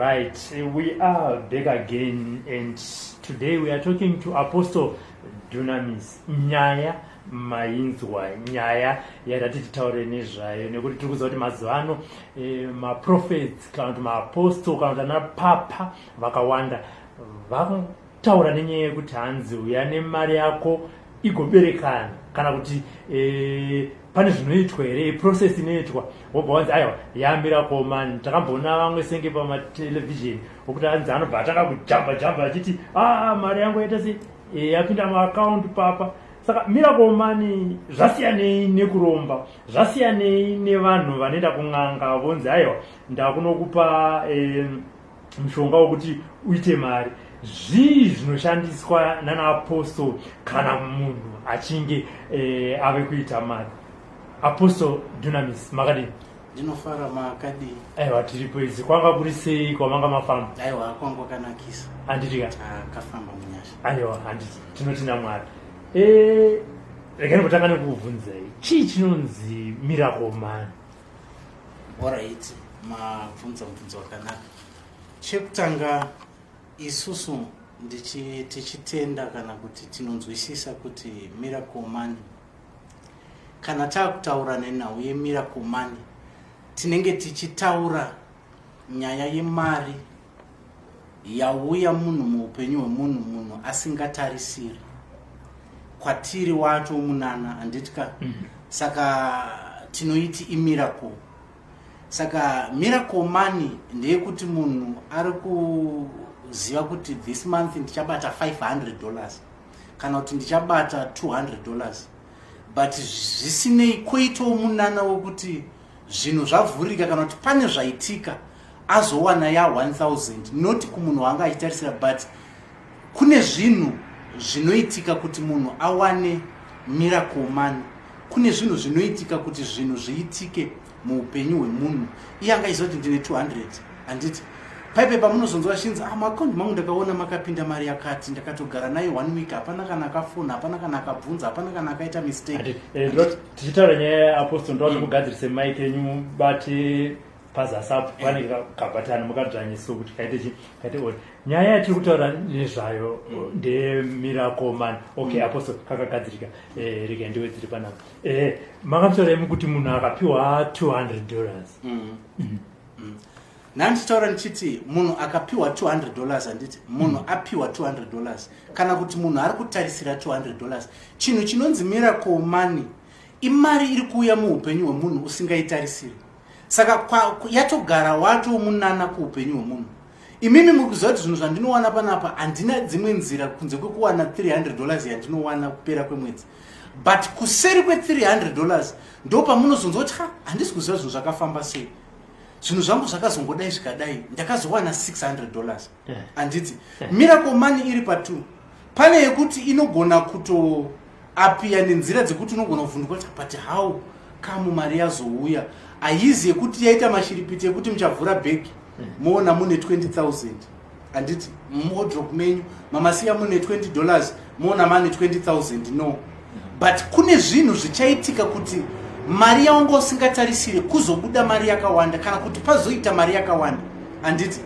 Right, we are back again, and today we are talking to Apostle Dunamis. Nyaya mainzwa, nyaya yatati titaure nezvayo nekuti tiri kuziva kuti mazuva ano maprophets kana kuti maapostol kana kuti ana papa vakawanda vakutaura nenyaya yekuti hanzi uya nemari yako igoberekana kana kuti pane zvinoitwa here process inoitwa wobva wanzi aiwa yambira komani. Takamboona vamwe senge pamatelevhizheni wokuti hanzi anobva atanga kujamba achiti mari yangu yaita se yapinda muakaunti papa. Saka miracle money zvasiyanei nekuromba, zvasiyanei nevanhu vanoenda kun'anga vonzi aiwa ndakunokupa mushonga wokuti uite mari. Zvii zvinoshandiswa nanaapostol kana munhu achinge ave kuita mari? Apostle Dunamis, makadini? Ndinofara makadi. Aiwa, tiripo izi kwanga kuri sei kwamanga mafamba? Aiwa, kwangu kanakisa. Anditi ka? Kafamba munyasha. Aiwa, handiti. Tinotina Mwari. Rekani kutanga nekubvunzai. Chii chinonzi miracle money? Alright, mabvunza mubvunzo wakanaka. Chekutanga isusu tichitenda kana kuti tinonzwisisa kuti miracle money kana taakutaura nenhau yemiracle money tinenge tichitaura nyaya yemari yauya munhu muupenyu hwemunhu asingatarisiri kwatiri wato munana, handitika? Saka tinoiti imiracle. Saka miracle money ndeyekuti munhu ari kuziva kuti this month ndichabata $500 kana kuti ndichabata $200, but zvisinei kwoitawo munana wekuti zvinhu zvavhurika kana kuti pane zvaitika azowana ya 1000, not kumunhu wanga achitarisira, but kune zvinhu zvinoitika kuti munhu awane miracle money. Kune zvinhu zvinoitika kuti zvinhu zviitike muupenyu hwemunhu. Iye angaizoti ndine 200, handiti? Paipe pamunozonzwa chinzi maakaunti mangu ndakaona makapinda mari yakati, ndakatogara nayo 1 week, hapana kana akafona, hapana kana akabvunza, hapana kana akaita mistake. Tichitaura nyaya yaapostol ndoda kugadzirise maiki enyu bate pazasapo pane kabhatani mukadzvanyiso kuti kaite ori. Nyaya yatiri kutaura nezvayo ndemiracle money. Okay, apostol kakagadzirika. Rega ndiwedzere panapa. Makamutaura imi kuti munhu akapiwa $200. Nanditaura ndichiti munhu akapiwa $200, handiti? Munhu apiwa $200 kana kuti munhu ari kutarisira $200. Chinhu chinonzi miracle money imari iri kuuya muupenyu hwemunhu usingaitarisiri. Saka yatogara wato munana kuupenyu hwemunhu. Imimi mukuziva kuti zvinhu zvandinowana panapa handina dzimwe nzira kunze kwekuwana $300 yandinowana kupera kwemwedzi. But kuseri kwe$300 ndo pamunozonzwa kuti handisi kuziva zvinhu zvakafamba sei. Zvinhu zvangu zvakazongodai zvikadai ndakazowana $600. Handiti? Miracle money iri pa2. Pane yekuti inogona kutoapiya nenzira dzekuti unogona kuvhunduka kuti but how kamu mari yazouya aizi yekuti yaita mashiripiti yekuti muchavhura bhegi moona mune 20,000, handiti? Muwardrobe menyu mamasiya mune $20 moona mane 20,000. No, but kune zvinhu zvichaitika kuti mari yaunga usingatarisire kuzobuda mari yakawanda kana kuti pazoita mari yakawanda, handiti?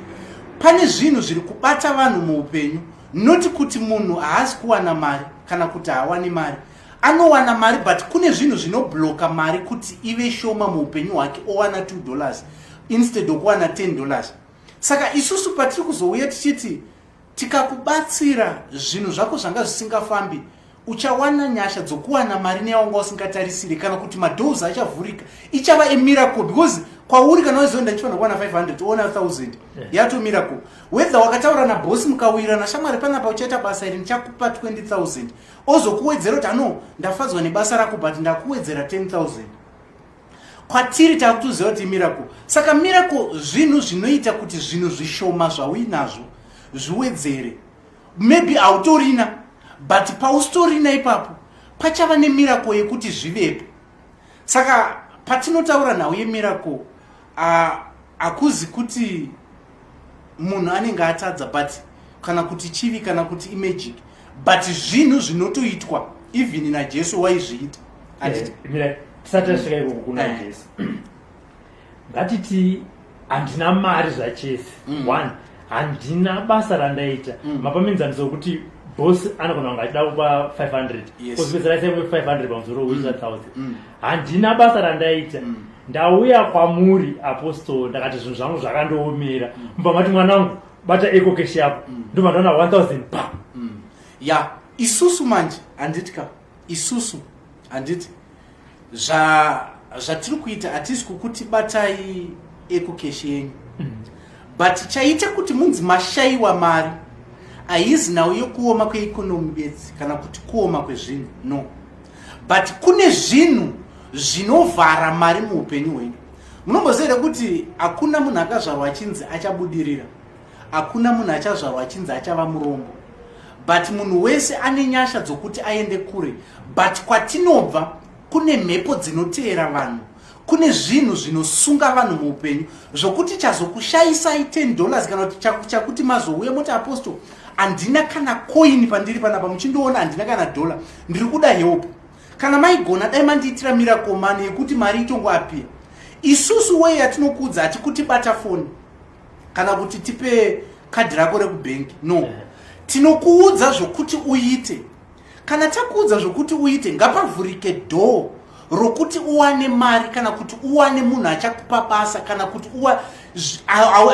Pane zvinhu zviri kubata vanhu muupenyu, noti kuti munhu haasi kuwana mari kana kuti haawani mari. Anowana mari, but kune zvinhu zvinobloka mari kuti ive shoma muupenyu hwake, owana $2 instead okuwana $10. Saka isusu patiri kuzouya tichiti tikakubatsira zvinhu zvako zvanga zvisingafambi, uchawana nyasha dzokuwana mari neyaunga usingatarisiri kana kuti madoors achavhurika, ichava emiracle. Because kwauri kana waziva ndachifanira kuwana 500 oona 1000 yato miracle. Whether wakataura nabosi mukawirana shamwari panapa uchaita basa iri ndichakupa 20,000 ozokuwedzera kuti ano ndafadzwa nebasa rako but ndakuwedzera 10,000. Kwatiri takutoziva kuti miracle. Saka miracle zvinhu zvinoita kuti zvinhu zvishoma zvauinazvo zviwedzere. Maybe autorina, but paustorina ipapo pachava nemiracle yekuti zvivepo. Saka patinotaura nhau yemiracle akuzi kuti munhu anenge atadza, but kana kuti chivi kana kuti imagic, but zvinhu zvinotoitwa even naJesu waizviita. Tisati tasvika ikoko kuna Jesu, ngatiti handina mari zvachese. One, handina basa randaita. Mapaminzaniso kuti boss anogona kunge achida kupa 500 kozipedzera saiwe 500 pamusoro we 1000. Handina basa randaita. Ndauya kwamuri apostol ndakati zvinhu zvangu zvakandoomera. Mubva mwanangu bata ecocash yako ndobva ndaona 1000 pa. Ya isusu manje handitika isusu handiti zvatiri kuita hatisi kukuti batai ecocash yenyu, but chaita kuti munzi mashayiwa mari haizi nawo yokuoma kweikonomi bedzi kana kuti kuoma kwezvinhu, no, but kune zvinhu zvinovhara mari muupenyu hwenyu. Munomboziva kuti hakuna munhu akazvarwa achinzi achabudirira, hakuna munhu achazvarwa achinzi achava murombo, but munhu wese ane nyasha dzokuti aende kure. But kwatinobva kune mhepo dzinoteera vanhu, kune zvinhu zvinosunga vanhu muupenyu zvokuti chazokushayisai $10 kana kuti chakuti mazouya moti apostol handina kana coin pandiri panapa, muchindoona handina kana $, ndiri kuda help. Kana maigona dai mandiitira miracle money yekuti mari itongoapia. Isusu wei yatinokudza hatikuti bata foni kana kuti tipe kadhi rako rekubhengi, no, tinokuudza zvokuti uite. Kana takuudza zvokuti uite, ngapavhurike door rokuti uwane mari kana kuti uwane munhu achakupa basa kana kuti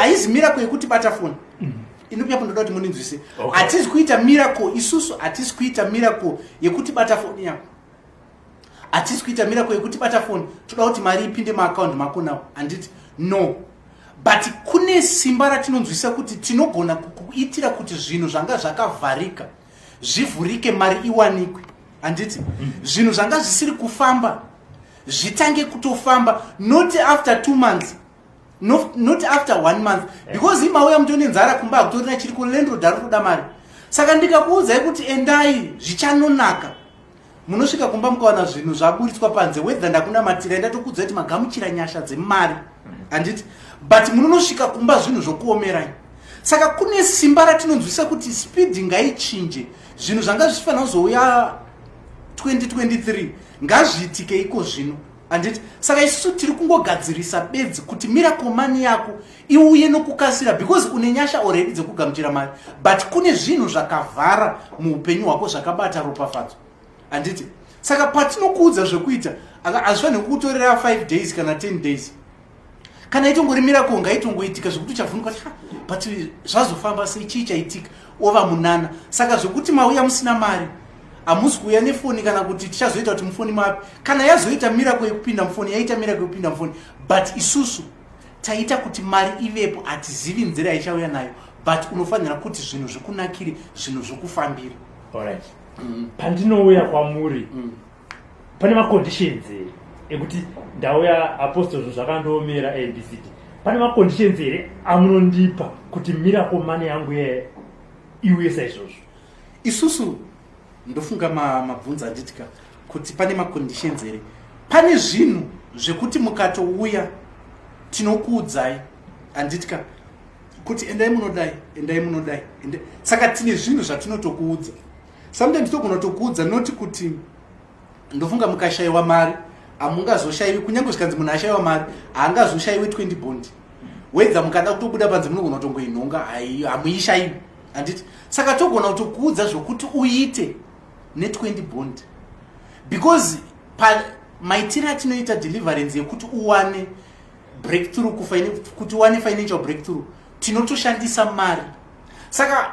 haizi miracle yekuti bata foni. Inopiapo ndoda kuti muninzwise. Hatisi kuita miracle isusu, hatisi kuita miracle yekuti bata foni yako, hatisi kuita miracle yekuti bata foni toda kuti mari ipinde maakaunti mako nawo, handiti, no, but kune simba ratinonzwisa kuti tinogona kuitira kuti zvinhu zvanga zvakavharika zvivhurike mari iwanikwe, handiti, zvinhu zvanga zvisiri kufamba zvitange kutofamba, not after 2 months, not after 1 month, because imauya mutone nzara kumba akutorina chiri kulendro darotoda mari. Saka ndikakuudzai kuti endai zvichanonaka, munosvika kumba mukawana zvinhu zvaburitswa panze, wedha ndakunamatira ndatokudza kuti magamuchira nyasha dzemari, handiti, but munonosvika kumba zvinhu zvokuomerai. Saka kune simba ratinonzwisa kuti speed ngaichinje, zvinhu zvanga zvichifanira kuzouya 2023 ngazviitike iko zvino, handiti. Saka isusu tiri kungogadzirisa bedzi kuti miracle money yako iuye nokukasira, because une nyasha already dzekugamuchira mari, but kune zvinhu zvakavhara muupenyu hwako zvakabata ropafadzo, handiti. Saka patinokuudza zvekuita hazvifaniri kukutorera 5 days kana 10 days. Kana itongori miracle ngaitongoitika zvokuti uchavhunika kuti but zvazofamba sei, chii chaitika, ova munana. Saka zvokuti mauya musina mari, hamusi kuuya nefoni kana kuti tichazoita kuti mufoni mapi. Kana yazoita miracle yekupinda mufoni, yaita miracle yekupinda mufoni, but isusu taita kuti mari ivepo, hatizivi nzira ichauya nayo, but unofanira kuti zvinhu zvikunakire, zvinhu zvokufambira. Alright. Pandinouya kwamuri pane maconditions ekuti ndauya apostol zvinhu zvakandoomera abcd, pane maconditions here amunondipa kuti miracle money yangu iuye saizvozvo? Isusu ndofunga mabvunzo anditika kuti pane maconditions here. Pane zvinhu zvekuti mukatouya tinokuudzai, anditika, kuti endai munodai, endai munodai. Saka tine zvinhu zvatinotokuudza. Sometimes togona tokuudza noti kuti ndofunga mukashayiwa mari hamungazoshayiwi, kunyange zvikanzi munhu ashayiwa mari haangazoshayiwi 20 bond, wedza mukada kutobuda panze munogona kutongoinhonga, hamuishayiwi, handiti. Saka togona kutokuudza zvokuti uite ne20 bond, because maitiro atinoita deliverance yekuti uwane breakthrough, kuti uwane financial breakthrough, tinotoshandisa mari. Saka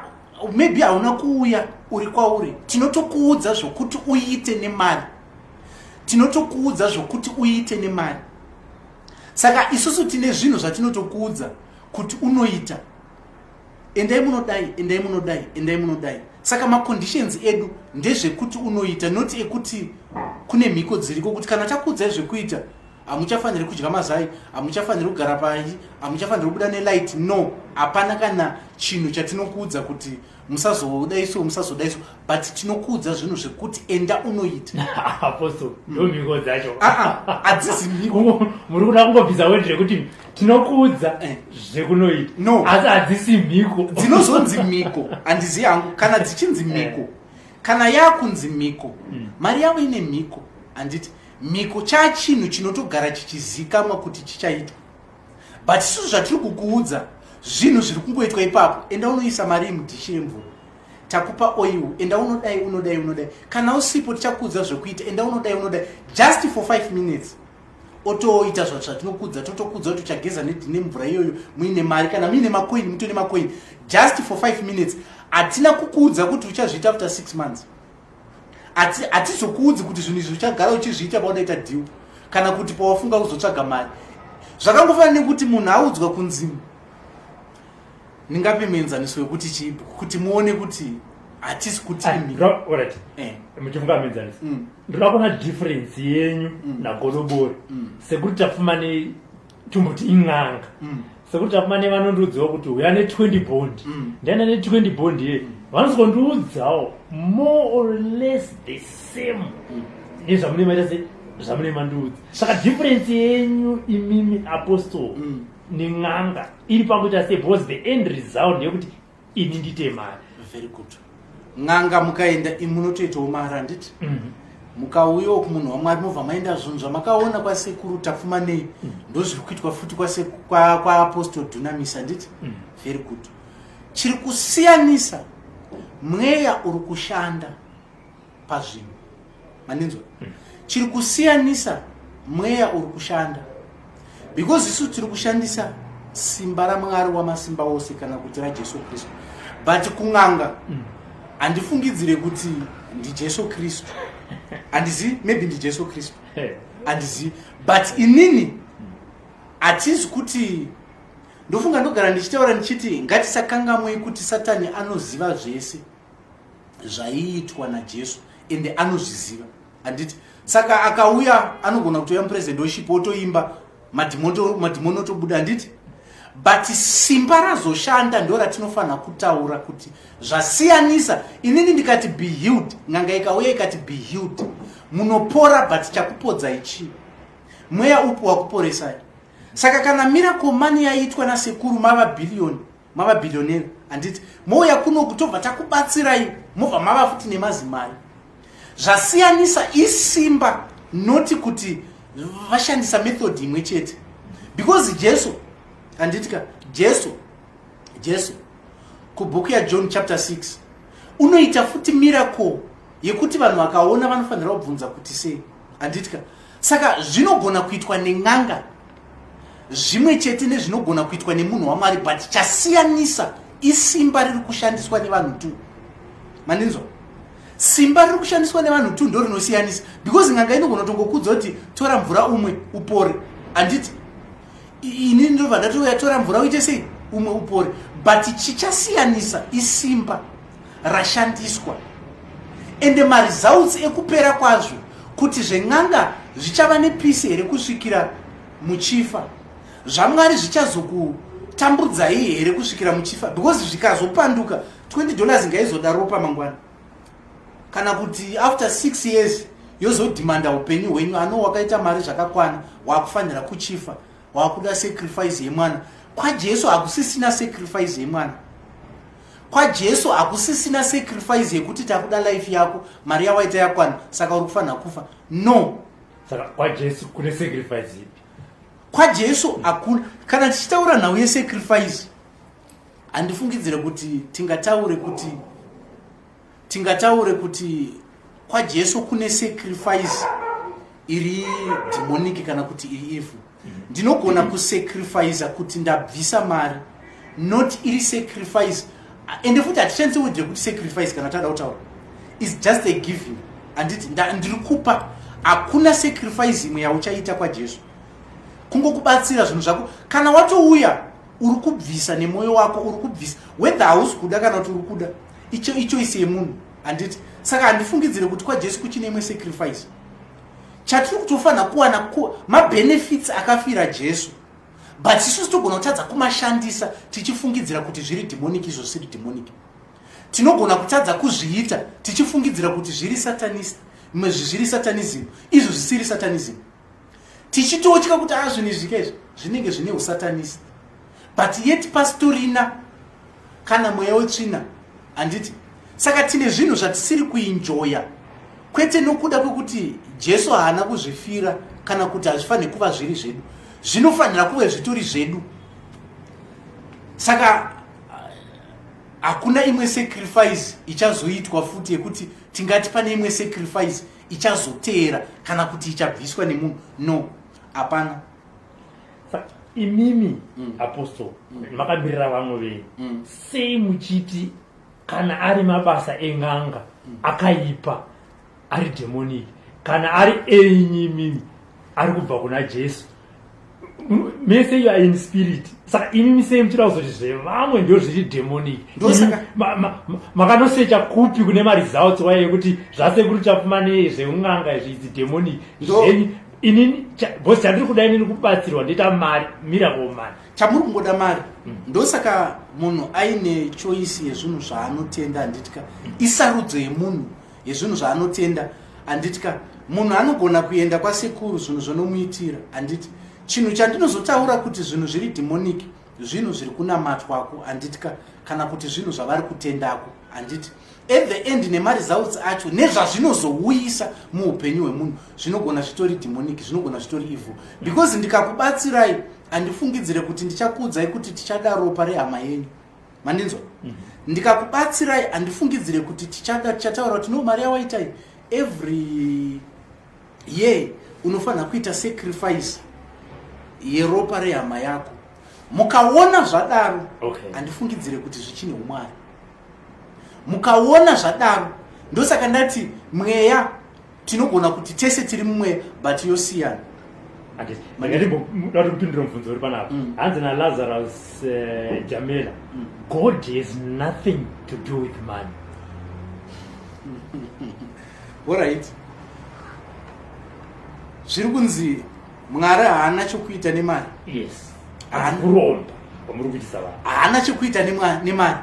maybe hauna kuuya uri kwauri, tinotokuudza zvokuti uite nemari, tinotokuudza zvokuti uite nemari. Saka isusu tine zvinhu zvatinotokuudza kuti unoita, endai munodai, endai munodai, endai munodai. Saka maconditions edu ndezvekuti unoita, noti ekuti kune mhiko dziriko kuti kana takuudzai zvekuita hamuchafaniri kudya mazai, hamuchafaniri kugara pashi, hamuchafaniri kubuda nelight, no, hapana kana chinhu chatinokuudza kuti musazodaiso, musazodaiso, but tinokuudza zvinhu zvekuti enda unoita. Apostol, ndo mhiko dzacho. Hadzisi mhiko. Muri kuda kungobvisa word zvekuti tinokuudza zvekunoita. No. Asi hadzisi mhiko. Dzinozonzi mhiko, handizivi hangu, kana dzichinzi mhiko, kana yakunzi mhiko, mari yavo ine mhiko, handiti. Mhiko chinhu chinotogara chichizikamwa kuti chichaitwa, but isusu zvatiri kukuudza zvinhu zviri kungoitwa ipapo. Enda unoisa mari mudhishi remvura, takupa oil, enda unodai. Kana usipo tichakuudza zvekuita, enda unodai just for 5 minutes. Otoita zvatinokudza, totokudza kuti uchageza nemvura iyoyo muine mari, kana muine makoini mutone makoini just for 5 minutes. Hatina kukuudza kuti uchazviita after 6 months. Hatizokuudzi kuti zvinhu izvi uchagara uchizviita paunoita deal, kana kuti pawafunga kuzotsvaga mari. Zvakangofanira nekuti munhu audzwa kunzi ningape muenzaniso wekuti chipo, kuti muone kuti hatisi kuti alright. Muchifunga muenzaniso ndinoda kuona difference yenyu nagodobori. Sekuti tapfuma netumbuti in'anga, sekuti tapfuma nevanondiudzawo kuti uya ne20 bond, ndaenda ne20 bond ye vanozokondiudzawo more or less the same nezvamune maita zvamune mandiudza. Saka difference yenyu imimi apostle nen'anga iri pakuita sei, because the end result ndeyekuti ini ndite mari. Very good. N'anga mukaenda munotoitawo mari handiti? Mukauyawo kumunhu waMwari mobva maenda zvinhu zvamakaona kwasekuru tapfuma nei, ndozviri kuitwa futi kwaapostol Dunamis handiti? Very good. Chiri kusiyanisa mweya uri kushanda pazvinhu, maninzwa? Chiri kusiyanisa mweya uri kushanda, because isu tiri kushandisa simba raMwari wamasimba ose kana kuti raJesu Kristu, but kun'anga handifungidzire kuti ndiJesu Kristu. Handizivi, maybe ndiJesu Kristu, handizivi, but inini hatizi kuti ndofunga ndogara ndichitaura ndichiti ngatisakangamwe kuti Satani anoziva zvese zvaiitwa naJesu ende anozviziva handiti? Saka akauya anogona kutoya mupresident weshipo otoimba madhimoni otobuda handiti? But simba razoshanda ndo ratinofanira kutaura kuti zvasiyanisa. Inini ndikati be healed, n'anga ikauya ikati be healed, munopora, but chakupodza ichi mweya upo wakuporesai. Saka kana miracle money yaitwa nasekuru mavabhilionera handiti, mouya kuno kutobva takubatsirai mobva mava futi nemazimari. Zvasiyanisa isimba, noti kuti vashandisa method imwe chete, because Jesu handitika Jesu kubhuku yaJohn chapter 6 unoita futi miracle yekuti vanhu vakaona vanofanira kubvunza kuti sei, handitika? Saka zvinogona kuitwa nen'anga zvimwe chete nezvinogona kuitwa nemunhu waMwari, but chasiyanisa isimba riri kushandiswa nevanhu tu, maninzwa? Simba riri kushandiswa nevanhu tu ndo rinosiyanisa, because n'anga inogona kutongokudza kuti tora mvura umwe upore, handiti? Ini ndobva ndatouya tora mvura uite sei umwe upore, but chichasiyanisa isimba rashandiswa. Ende maresults ekupera kwazvo kuti zven'anga zvichava nepisi here kusvikira muchifa, zvaMwari zvichazokutambudzai here kusvikira muchifa, because zvikazopanduka $20 ngaizodaro pamangwana, kana kuti after 6 years yozodhimanda upenyu hwenyu. Ano wakaita mari zvakakwana, wakufanira kuchifa, wakuda sacrifice yemwana. KwaJesu hakusisina sacrifice yemwana, kwaJesu hakusisina sacrifice yekuti takuda life yako, mari yawaita yakwana saka uri kufanira kufa. No. Saka kwaJesu kune sacrifice ipi? KwaJesu hakuna. Kana tichitaura nhau yesacrifice, handifungidzire kuti tingataure kuti kwaJesu kune sacrifice iri demonic kana kuti iri evil. Ndinogona kusacrifice kuti ndabvisa mari, not iri sacrifice. Ende futi hatichanise word yekuti sacrifice kana tada kutaura, is just a giving. Anditi ndiri kupa, hakuna sacrifice imwe yauchaita kwaJesu, kungokubatsira zvinhu zvako. Kana watouya uri kubvisa nemoyo wako, uri kubvisa whether hausi kuda kana kuti uri kuda, icho isi yemunhu handiti. Saka handifungidzire kuti kwaJesu kuchine imwe sacrifice. Chatiri kutofanira kuwana mabenefits akafira Jesu, but isusu togona kutadza kumashandisa tichifungidzira kuti zviri demonic, izvo zvisiri demonic. Tinogona kutadza kuzviita tichifungidzira kuti zviri satanist, zviri satanism, izvo zvisiri satanism. Tichitotya kuti zvinhu izvi zvinenge zvine usatanist, but yet pastorina kana mweya wetsvina handiti. Saka tine zvinhu zvatisiri kuenjoya, kwete nokuda kwekuti Jesu haana kuzvifira kana kuti hazvifaniri kuva zviri zvedu. Zvinofanira kuva zvitori zvedu, saka hakuna imwe sacrifice ichazoitwa futi yekuti tingati pane imwe sacrifice ichazoteera kana kuti ichabviswa nemunhu. No, hapana. Imimi apostle makamirira vamwe venyu sei muchiti kana ari mabasa eng'anga akaipa ari demonic kana ari enyimimi ari kubva kuna Jesu mese you are in spirit saka imimi sei muchida kuzoti zvevamwe ndio zviri demonic makanosecha kupi kune maresults waye yekuti zvasekuru chapfuma nezveung'anga izvi idzi demonic zvenyu inini bosi chandiri kuda inini kubatsirwa ndoita mari miracle mari chamuri kungoda mari ndosaka munhu aine choice yezvinhu zvaanotenda handitika isarudzo yemunhu yezvinhu zvaanotenda handitika munhu anogona kuenda kwasekuru zvinhu zvinomuitira handiti chinhu chandinozotaura kuti zvinhu zviri demonic zvinhu zviri kunamatwako handitika kana kuti zvinhu zvavari kutendako handiti at the end nemaresults acho nezvazvinozouyisa muupenyu hwemunhu zvinogona zvitori demonic zvinogona zvitori evil because ndikakubatsirai handifungidzire kuti ndichakuudzai kuti tichada ropa rehama yenyu mandinzwa ndikakubatsirai handifungidzire kuti tichataura kuti no mari yawaitai every year unofanira kuita sacrifice yeropa rehama yako mukaona zvadaro handifungidzire kuti zvichine umwari mukaona zvadaro ndosaka ndati mweya tinogona kuti tese tiri mumweya but yosiyana. Ndati kupindura mubvunzo uri panapa hanzi naLazarus Jamela God has nothing to do with money. Alright, zviri kunzi mwari haana chokuita nemari. Yes, kuromba kwamuri kuitisa vanhu haana chokuita nemari.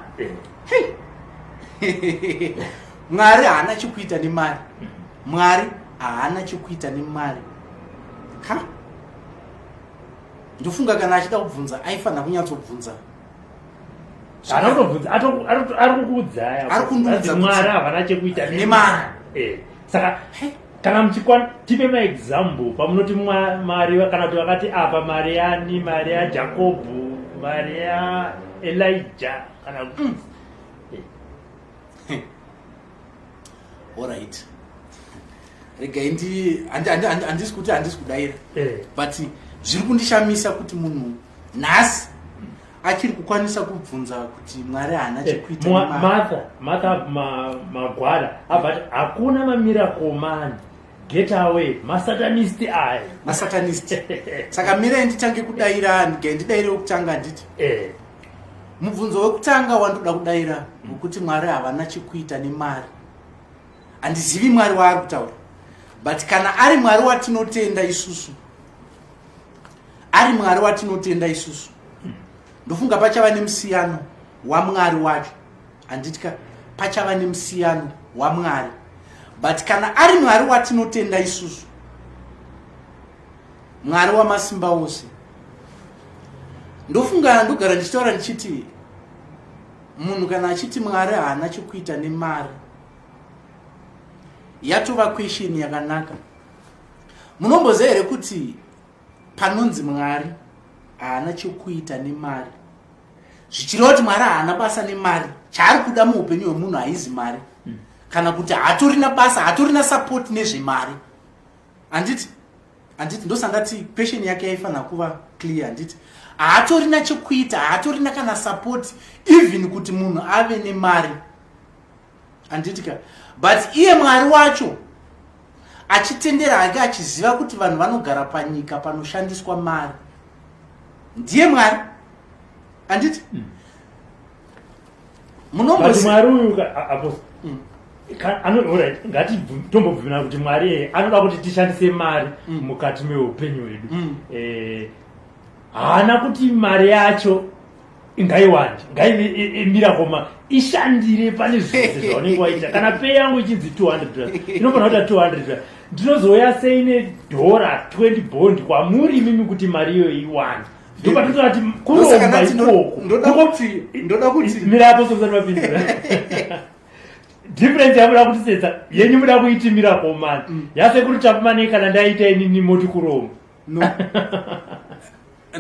Mwari haana chokuita nemari. Mwari haana chokuita nemari. Ha, ndofunga kana achida kubvunza aifanira kunyatsobvunza. Ari kukuudzaya mwari havana chekuita nemari. Saka kana muchikwana tipe maexample pamunoti mari kana kuti vakati apa mari yani mari yaJakobhu mari yaElijah kana alright, regai handisi kuti handisi kudaira but zviri kundishamisa kuti munhu nhasi achiri kukwanisa kubvunza kuti mwari haana chekuita Martha Magwada abati hakuna mamiracle mani get away masatanist aya masatanist. Saka mira nditange kudaira ndidaire wekutanga nditi mubvunzo wekutanga wandoda kudaira wekuti mwari havana chekuita nemari. Handizivi mwari waari kutaura but kana ari mwari watinotenda isusu ndofunga pachava nemusiyano wamwari wacho handitika pachava nemusiyano wamwari but kana ari mwari watinotenda isusu mwari wamasimba ose ndofunga ndogara ndichitaura ndichiti munhu kana achiti mwari haana chokuita nemari yatova question yakanaka. Munomboziva here kuti panonzi mwari haana chokuita nemari zvichireva kuti mwari haana basa nemari chaari kuda muupenyu hwemunhu haizi mari kana kuti hatorina basa hatorina support nezvemari handiti ndosandati question yake yaifanira kuva clear handiti hatorina chokuita hatorina kana support even kuti munhu ave nemari handitika but iye mwari wacho achitendera hake achiziva kuti vanhu vanogara panyika panoshandiswa mari ndiye mwari handiti mwari uyu ngati tombobvumira kuti mwari anoda kuti tishandise mari mukati meupenyu hwedu haana kuti mari yacho ngaiwande ngaimirako ishandire pane zvose zvaunenge waita kana pei yangu ichinzi $200 inofanira kuita $200 ndinozouya sei nedhora 20 bond kwamuri mimi kuti mari iyo iwande ndopatototi kuromba ikoko ndoda kuti mirapo sosanimapindura difference yamuda kutisetsa yenyu muda kuiti miracle mani yasekuri chapumane kana ndaita inini moti kuromba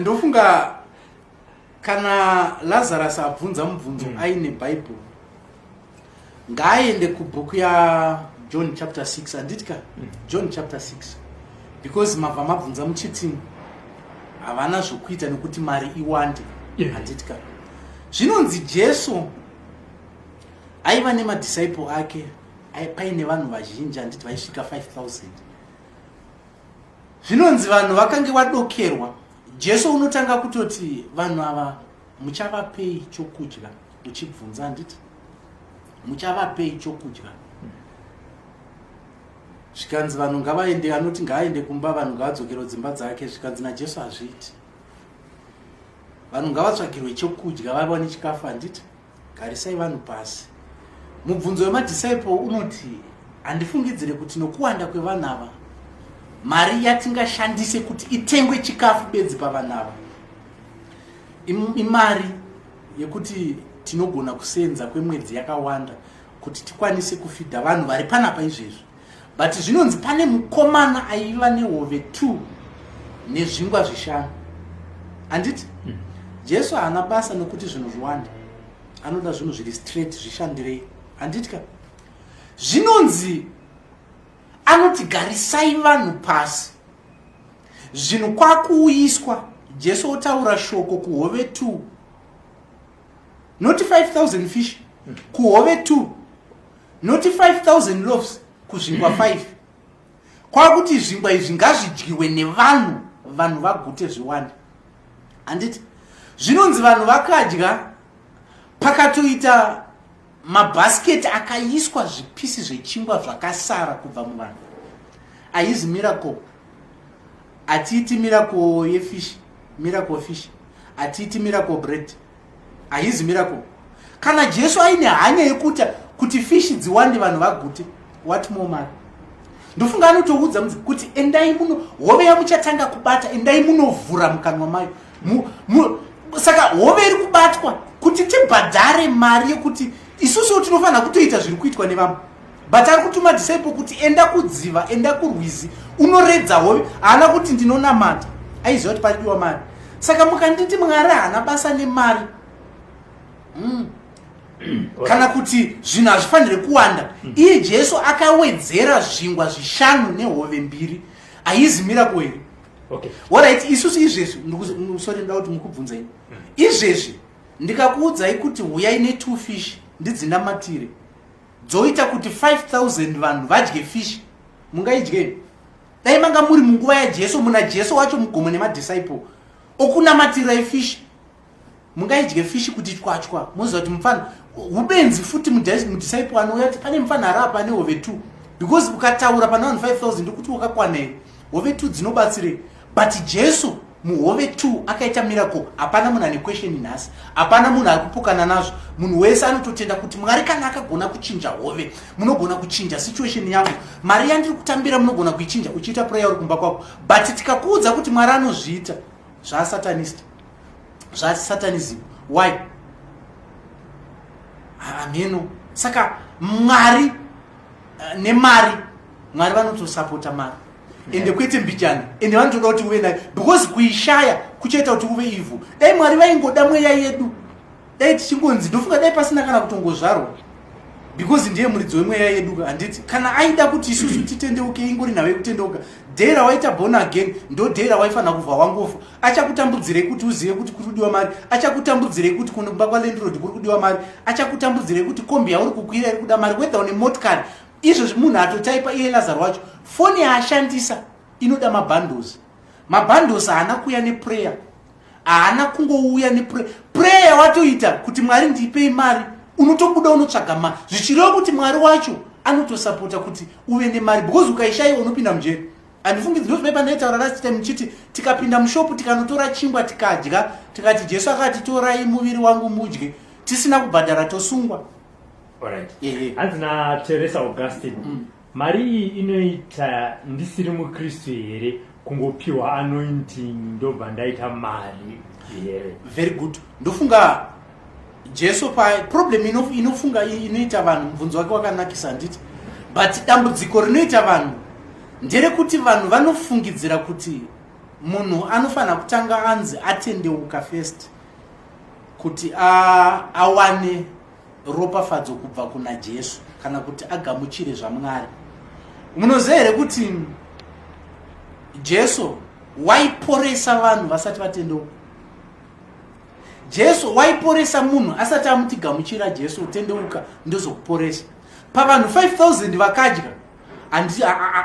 ndofunga kana Lazarus abvunza mubvunzo aine Bible, ngaaende kubhuku ya John chapter 6 anditka John chapter 6, because mabva mabvunza muchiti havana zvokuita nekuti mari iwande anditka. Zvinonzi Jesu aiva nemadisciple ake paine vanhu vazhinji anditi vaisvika 5000. Zvinonzi vanhu vakange vadokerwa. Jesu unotanga kutoti vanhu ava muchavapei chokudya, uchibvunza anditi muchavapei chokudya. Zvikanzi vanhu ngavaende, anoti ngaaende kumba, vanhu ngavadzokere dzimba dzake. Zvikanzi naJesu hazviiti. Vanhu ngavatsvagirwe chokudya, vawane chikafu anditi garisai vanhu pasi. Mubvunzo wemadisciple unoti handifungidzire kuti nokuwanda kwevanhu ava mari yatingashandise kuti itengwe chikafu bedzi pavanhu ava imari yekuti tinogona kusenza kwemwedzi yakawanda kuti tikwanise kufidha vanhu vari panapa izvezvi. But zvinonzi pane mukomana aiva nehove 2 nezvingwa 5 anditi Jesu haana basa nokuti zvinhu zviwanda, anoda zvinhu zviri straight zvishandirei anditka. Zvinonzi anoti garisai vanhu pasi, zvinhu kwakuuyiswa. Jesu otaura shoko kuhove 2, noti 5000 fish kuhove 2, noti 5000 loaves kuzvingwa 5. Kwakuti zvingwa izvi ngazvidyiwe nevanhu, vanhu vagute zviwanda anditi. Zvinonzi vanhu vakadya, pakatoita mabhasiketi akaiswa zvipisi zvechingwa zvakasara kubva muvanhu. Haizi miracle. Atiiti miracle yefish, miracle fish. Atiiti miracle bread. Haizi miracle. Kana Jesu aine hanya yekuti kuti fish dziwande vanhu vagute, what more mari? Ndofunga anotoudza kuti endai muno, hove yamuchatanga kubata, endai munovhura mukanwa mayo. Saka hove iri kubatwa kuti tibhadhare mari yekuti isusu tinofanira kutoita zviri kuitwa nevamwe. But ari kutuma disciple kuti enda kudziva, enda kurwizi, unoredza hove. Haana kuti ndinonamata, aiziva kuti padiwa mari. Saka mukanditi Mwari haana basa nemari, kana kuti zvinhu hazvifanire kuwanda. Iye Jesu akawedzera zvingwa 5 nehove 2. Haizi miracle here. Okay. Alright, isusu izvezvi sorry ndoda kuti mukubvunzei. Izvezvi ndikakuudzai kuti huyai ne2 fish ndidzinamatire, dzoita kuti 5000 vanhu vadye fish, mungaidye? Dai manga muri munguva yaJesu, muna Jesu wacho mugomo nemadisciple okunamatira fish, mungaidye fish kuti twachwa. Muziva kuti mufana ubenzi futi mudisciple anouya kuti pane mufana arapa nehove 2, because ukataura pana vanhu 5000 ndikuti wakakwana here. Hove 2 dzinobatsire. But Jesu muhove 2 akaita miracle. Hapana munhu ane question nhasi, hapana munhu ari kupokana nazvo. Munhu wese anototenda kuti Mwari kana akagona kuchinja hove, munogona kuchinja situation yangu. Mari yandiri kutambira munogona kuichinja uchiita prayer uri kumba kwako. But tikakuudza kuti Mwari anozviita, zvasatanist, zvasatanism. Why? Ameno. Saka Mwari nemari, Mwari vanotosapota mari. Ende kwete mbijana, ende vanotoda kuti uve nayo, because kuishaya kuchaita kuti uve ivhu. Dai Mwari vaingoda mweya yedu, dai tichingonzi ndofunga dai pasina kana kutongozvarwa, because ndiye muridzi wemweya yedu handiti. Kana aida kuti isusu titendeuke, ingori nawe kutendeuka. Dhera waita born again ndo dhera waifanira kubva wangofa. Achakutambudzirei kuti uzive kuti kuri kudiwa mari, achakutambudzirei kuti kumba kwaLand Road kuri kudiwa mari, achakutambudzirei kuti kombi yauri kukwira iri kuda mari, whether une motikari. Izvo munhu atotaipa iye Lazaro wacho, foni yaashandisa inoda mabundles. Mabundles haana kuuya neprayer, haana kungouya neprayer. Prayer watoita kuti Mwari ndipei mari, unotobuda unotsvaga mari, zvichireva kuti Mwari wacho anotosapota kuti uve nemari, because ukaishaya unopinda mujeri. Handifungidziri kuti panoitaura last time chiti tikapinda mushopu tikanotora chingwa tikadya, tikati Jesu akati torai muviri wangu mudye, tisina kubhadhara tosungwa. Alright. Hanzina Teresa Augustine. Mari iyi inoita ndisiri mukristu here kungopiwa anointing ndobva ndaita mari here. Very good. Ndofunga Jesu pa problem inofunga inoita vanhu, mubvunzo wake wakanakisa nditi. But dambudziko rinoita vanhu ndere kuti vanhu vanofungidzira kuti munhu anofanira kutanga anzi atendeuka first kuti awane ropafadzo kubva kuna Jesu kana kuti agamuchire zvaMwari. Munoziva here kuti Jesu waiporesa vanhu vasati vatendeuka. Jesu waiporesa munhu asati amuti gamuchira Jesu utendeuka ndozokuporesa. Pavanhu 5,000 vakadya,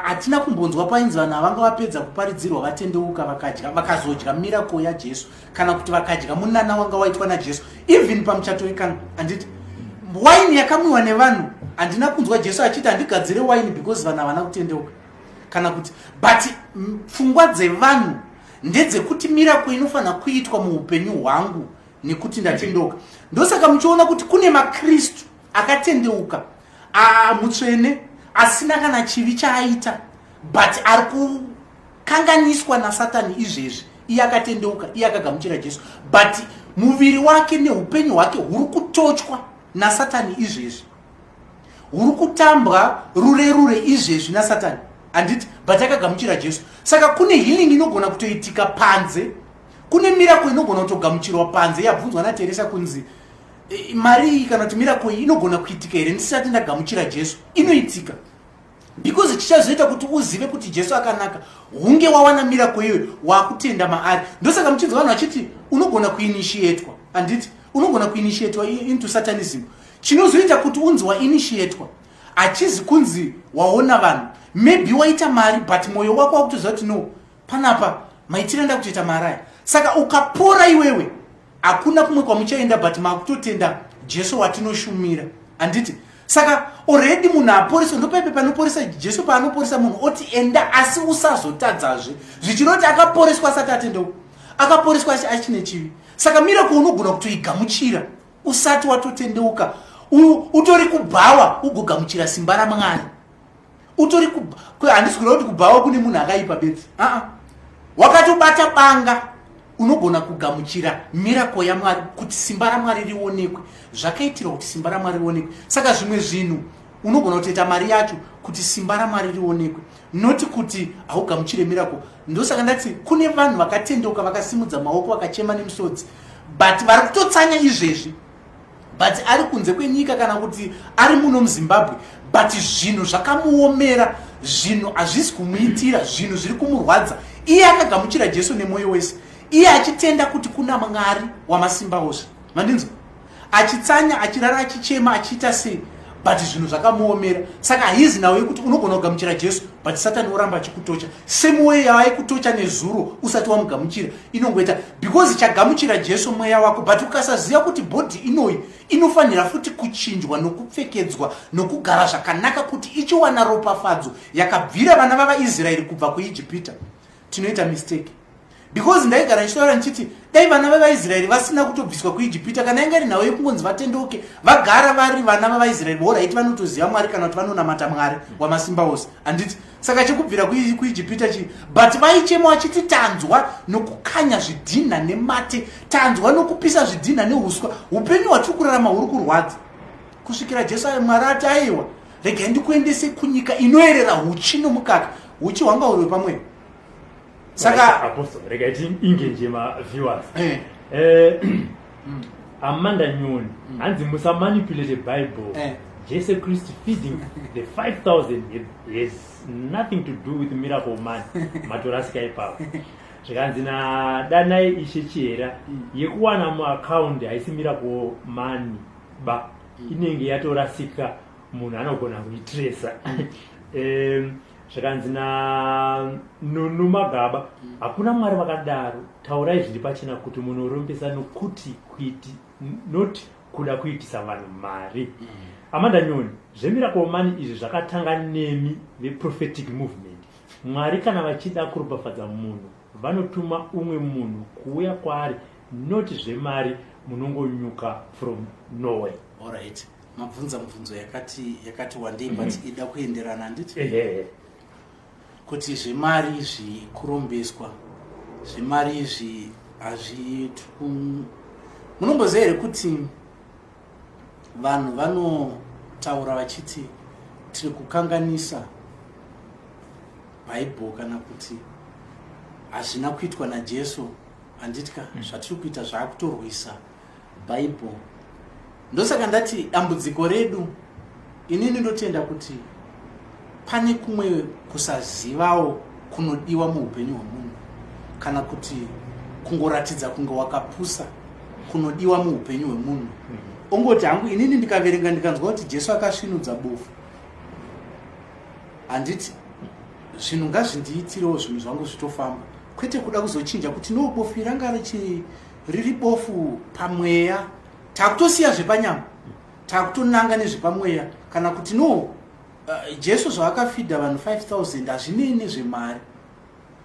hatina kumbonzwa painzi vanhu havanga vapedza kuparidzirwa vatendeuka vakadya vakazodya miracle yaJesu kana kuti vakadya munana wanga waitwa naJesu. Even pamuchato wekana handiti waini yakamwiwa nevanhu, handina kunzwa Jesu achiti handigadzire waini because vanhu havana kutendeuka kana kuti, but pfungwa dzevanhu ndedzekuti miracle inofanira kuitwa muupenyu hwangu nekuti ndatendeuka. Ndosaka muchiona kuti kune maKristu akatendeuka, mutsvene, asina kana chivi chaaita, but ari kukanganiswa naSatani izvezvi. Iye akatendeuka, iye akagamuchira Jesu, but muviri wake neupenyu hwake huri kutochwa naSatani izvezvi, huri kutambwa rure izvezvi naSatani, handiti, but akagamuchira Jesu. Saka kune healing inogona kutoitika panze, kune miracle inogona kutogamuchirwa panze. Yabvunzwa naTeresa kunzi mari kana kuti miracle inogona kuitika here ndisati ndagamuchira Jesu. Inoitika because chichazoita kuti uzive kuti Jesu akanaka hunge wawana miracle iyoyo wakutenda maari. Ndosaka muchinzwa vanhu vachiti unogona kuinitiatwa, handiti, unogona kuinitiatwa into Satanism. Chinozoita kuti unzi wainitiatwa achizi kunzi waona vanhu, maybe waita mari but moyo wako wakutoziva kuti no, panapa maitiro enda kutoita mari aya. Saka ukapora iwewe hakuna kumwe kwamuchaenda but makutotenda Jesu watinoshumira, handiti. Saka already munhu aporesa. Ndopepe panoporesa Jesu, paanoporesa munhu oti enda asi usazotadzazve, zvichinoti akaporeswa asati atendeuka, akaporeswa achine chivi. Saka miracle unogona kutoigamuchira usati watotendeuka, utori kubhawa ugogamuchira simba raMwari. Utori handisi kuda kuti kubhawa kune munhu akaipa beti, wakatobata banga unogona kugamuchira miracle yaMwari kuti simba raMwari rionekwe, zvakaitirwa kuti simba raMwari rionekwe. Saka zvimwe zvinhu unogona kutoita mari yacho kuti simba raMwari rionekwe, noti kuti haugamuchire miracle. Ndosaka ndati kune vanhu vakatendeuka vakasimudza maoko vakachema nemisodzi, but vari kutotsanya izvezvi, but ari kunze kwenyika kana kuti ari muno muZimbabwe, but zvinhu zvakamuomera, zvinhu hazvisi kumuitira, zvinhu zviri kumurwadza. Iye akagamuchira Jesu nemwoyo wese, iye achitenda kuti kuna Mwari wamasimba ose, mandinzwa, achitsanya, achirara, achichema, achiita sei, but zvinhu zvakamuomera. Saka haizi nawe kuti unogona kugamuchira Jesu but Satani oramba achikutocha semweya yawaikutocha nezuro usati wamugamuchira. Inongoita because chagamuchira Jesu mweya wako, but ukasaziva kuti body inoyi inofanira futi kuchinjwa nokupfekedzwa nokugara zvakanaka kuti ichiwana ropafadzo yakabvira vana vavaIsraeri kubva kuIjipita, tinoita mistake. Because ndaigara ndichitaura ndichiti dai vana vavaIsraeri vasina kutobviswa kuIjipita, kana inge rinhau yekungonzi vatendeuke vagara vari vana vavaIsraeri, voraiti vanotoziva Mwari kana kuti vanonamata Mwari wamasimba ose, handiti. Saka chekubvira kuIjipita but vaichema vachiti tanzwa nokukanya zvidhina nemate, tanzwa nokupisa zvidhina neuswa, upenyu hwatiri kurarama huri kurwadza. Kusvikira Jesu Mwari ati aiwa, regai ndikuendese kunyika inoerera huchi nomukaka. Huchi hwanga huri pamwe. Saka apostle regarding ingejema viewers, Amanda Nyoni hanzi musa manipulate the Bible. Jesus Christ feeding the 5,000 has nothing to do with miracle man. Matorasika ipapo zvikanzi nadanai ishe chera yekuwana muaccount haisi miracle man ba, inenge yatorasika, munhu anogona kuitresa. Zvikanzi naNunu Magaba, hakuna Mwari vakadaro, taurai zviri pachena kuti munorombesa nokuti kuiti, not kuda kuitisa vanhu mari. Amanda Nyoni, zvemiracle man izvi zvakatanga nemi veprophetic movement. Mwari kana vachida kuropafadza munhu vanotuma umwe munhu kuuya kwaari, not zvemari munongonyuka from nowhere. Alright, mabvunza mubvunzo yakati wandei but ida kuenderana, handiti? Kuti zvemari izvi kurombeswa, zvemari izvi hazvitu. Munomboziva here kuti vanhu vanotaura vachiti tiri kukanganisa Bible kana kuti hazvina kuitwa naJesu, handitika, zvatiri kuita zvaakutorwisa Bible. Ndosaka ndati dambudziko redu inini ndotenda kuti pane kumwe kusazivawo kunodiwa muupenyu hwemunhu, kana kuti kungoratidza kunge wakapusa kunodiwa muupenyu hwemunhu. Ongoti hangu inini ndikaverenga ndikanzwa kuti Jesu akasvinudza bofu, handiti zvinhu ngazvindiitirewo zvinhu zvangu zvitofamba, kwete kuda kuzochinja kuti no bofu iranga riri bofu pamweya, takutosiya zvepanyama, takutonanga nezvepamweya, kana kuti no Jesu zvaakafidha vanhu 5,000 hazvinei nezvemari.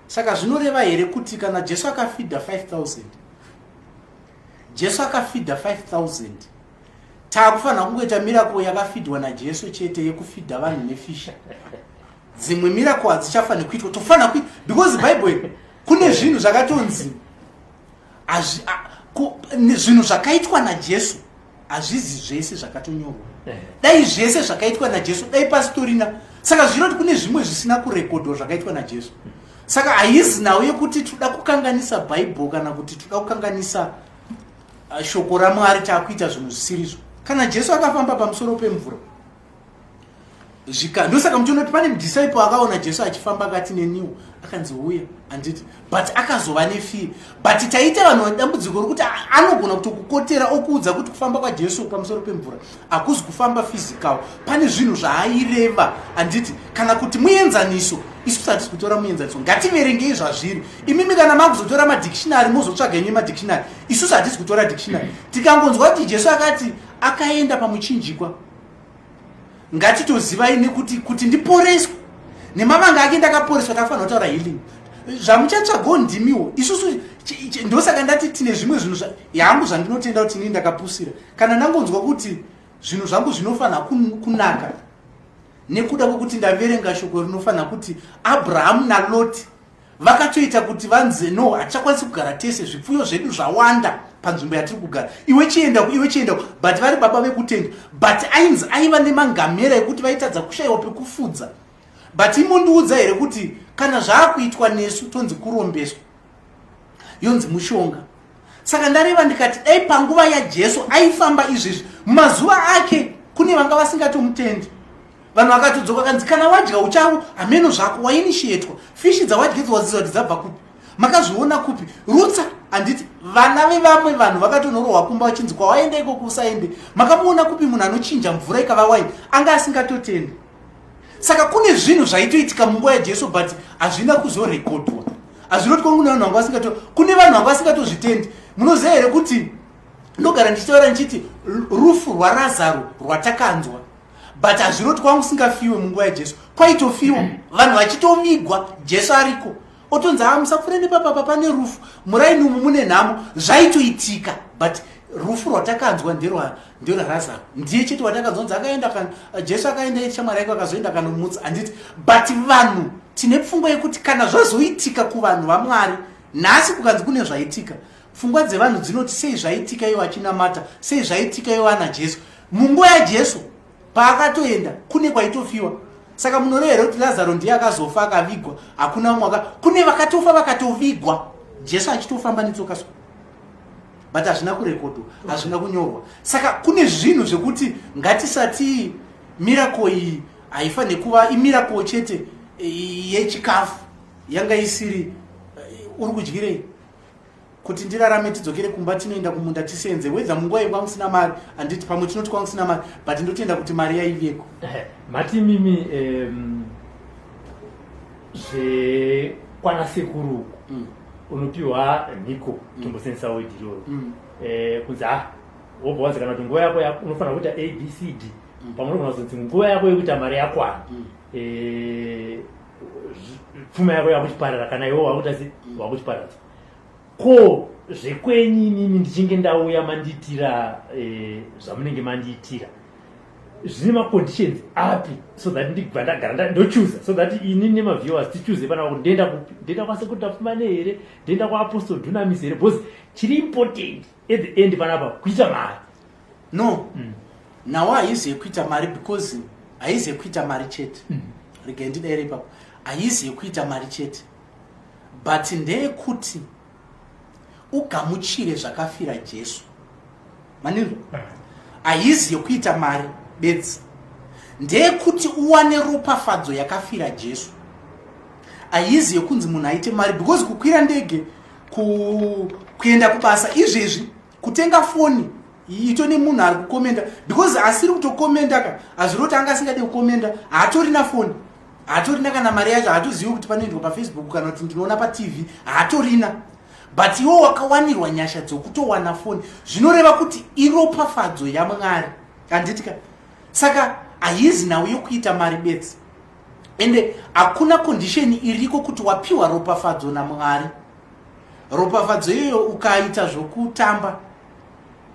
Saka zvinoreva here kuti kana Jesu akafidha 5,000, Jesu akafidha 5,000, taakufanira kungoita miracle yakafidwa naJesu chete yekufidha vanhu nefisha. Dzimwe miracle hadzichafanira kuitwa, tofanira kuita because Bible kune zvinhu zvakatonzi zvinhu zvakaitwa naJesu hazvizi zvese zvakatonyorwa. Dai zvese zvakaitwa naJesu dai pasitorina. Saka zvinoti kune zvimwe zvisina kurekodwa zvakaitwa naJesu. Saka haizi nawo yekuti toda kukanganisa Bible kana kuti toda kukanganisa shoko raMwari taakuita zvinhu zvisirizvo. Kana Jesu akafamba pamusoro pemvura, ndosaka muchionoti pane mudisciple akaona Jesu achifamba akati neniwo akanzi uya handiti, but akazova nefiye. But taita vanhu vadambudziko rokuti anogona kutokukotera okuudza kuti kufamba kwaJesu pamusoro pemvura hakuzi kufamba physical, pane zvinhu zvaaireva handiti. Kana kuti muenzaniso, isu hatisi kutora muenzaniso, ngativerengei zvazviri. Imimi kana makuzotora madictionary mozotsvaga imwe madictionary, isusu hatisi kutora dictionary. Tikangonzwa kuti Jesu akati akaenda pamuchinjikwa, ngatitozivai nekuti ndiporeswe. Nemavanga ake ndakaporeswa tafanira kutaura healing. Zvamuchatsvagawo ndimiwo. Isusu ndosaka ndati tine zvimwe zvinhu yangu zvandinotenda kuti inini ndakapusira. Kana ndangonzwa kuti zvinhu zvangu zvinofanira kunaka, nekuda kwokuti ndaverenga shoko rinofanira kuti Abraham naLot vakatoita kuti vanze no, hatichakwanisi kugara tese, zvipfuyo zvedu zvawanda panzvimbo yatiri kugara, iwe chienda but vari baba vekutenda. But ainzi aiva nemangamera ekuti vaitadza kushayiwa pekufudza. But imondiudza here kuti kana zvaakuitwa nesu tonzi kurombeswa, yonzi mushonga. Saka ndareva ndikati dai panguva yaJesu aifamba izvezvi, mumazuva ake kune vanga vasingatomutendi. Vanhu vakatodzoka kanzi kana wadya uchavo hameno zvako wainitiatwa, fishi dzawadyidzwa wadzidzwa kuti dzabva kupi, makazviona kupi, rutsa handiti. Vana vevamwe vanhu vakatonorohwa kumba vachinzi kwawaenda ikoko usaende, makamuona kupi munhu anochinja mvura ikava waini, anga asingatotendi. Saka kune zvinhu zvaitoitika munguva yaJesu but hazvina kuzorekodwa. Hazvinoti kune vanhu vanga vasingatotendi, kune vanhu vanga vasingatozvitendi. Munoziva here kuti ndogara ndichitaura ndichiti rufu rwaRazaro rwatakanzwa, but hazvinoti kwangu singafiwe munguva yaJesu, kwaitofiwa vanhu vachitovigwa Jesu ariko. Otonzi musafure nepapapa pane rufu, muraini umu mune nhamo, zvaitoitika. But rufu rwatakanzwa nderwaRazaro, ndiye chete watakanzwa nzi akaenda Jesu akaenda shamwari yake akazoenda kanomutsa handiti. But vanhu tine pfungwa yekuti kana zvazoitika kuvanhu vaMwari, nhasi kukanzi kune zvaitika, pfungwa dzevanhu dzinoti sei zvaitika iwo achinamata, sei zvaitika iwo ana Jesu. Munguva yaJesu paakatoenda kune kwaitofiwa. Saka munoona here kuti Lazaro ndiye akazofa akavigwa, hakuna umwe kune vakatofa vakatovigwa Jesu achitofamba netsoka. But hazvina kurekodwa, hazvina kunyorwa. Saka kune zvinhu zvekuti ngatisati miracle iyi haifaniri kuva imiracle chete yechikafu, yanga isiri uri kudyirei kuti ndirarame tidzokere kumba tinoenda kumunda tisenze, wedza munguva yekwanga kusina mari handiti, pamwe tinoti kwanga kusina mari but ndotenda kuti mari yaiveko. Mati mimi zvekwana sekuru unopiwa nhiko tombosenzesa wedhiroro kunzi wobva wazikana kuti nguva yako unofanira kuita ABCD, pamwe unogona kuzonzi nguva yako yekuita mari yakwana, pfuma yako yakuchiparara, kana iwo wakuchiparara. Ko zvekwenyu inini ndichinge ndauya mandiitira zvamunenge mandiitira, zvine maconditions api so that ndigva ndagara ndochuza, so that ini nemaviewers tichuze pana kuti ndenda kupi, ndenda kwasekuru tafumane here, ndenda kwaApostle Dunamis here, because chiri important at the end panapa kuita mari. No, nawo haizi yekuita mari because haizi yekuita mari chete. Rega ndidere ipapo, haizi yekuita mari chete, but ndeyekuti ugamuchire zvakafira Jesu manini haizi yekuita mari bedzi, ndeyekuti uwane ropafadzo yakafira Jesu. Haizi yekunzi munhu aite mari, because kukwira ndege, kuenda kubasa, izvezvi kutenga foni ito nemunhu ari kukomenda, because asiri kutokomenda ka azviroti anga asingade kukomenda, haatorina foni, haatorina kana mari yacho, haatozivi kuti panoendwa paFacebook kana kuti ndinoona paTV, haatorina. But iwo wakawanirwa nyasha dzokutowana foni, zvinoreva kuti iropafadzo yaMwari, handitika. Saka haizi nawo yokuita mari bedzi, ende hakuna condition iriko kuti wapiwa ropafadzo naMwari. Ropafadzo iyoyo ukaita zvokutamba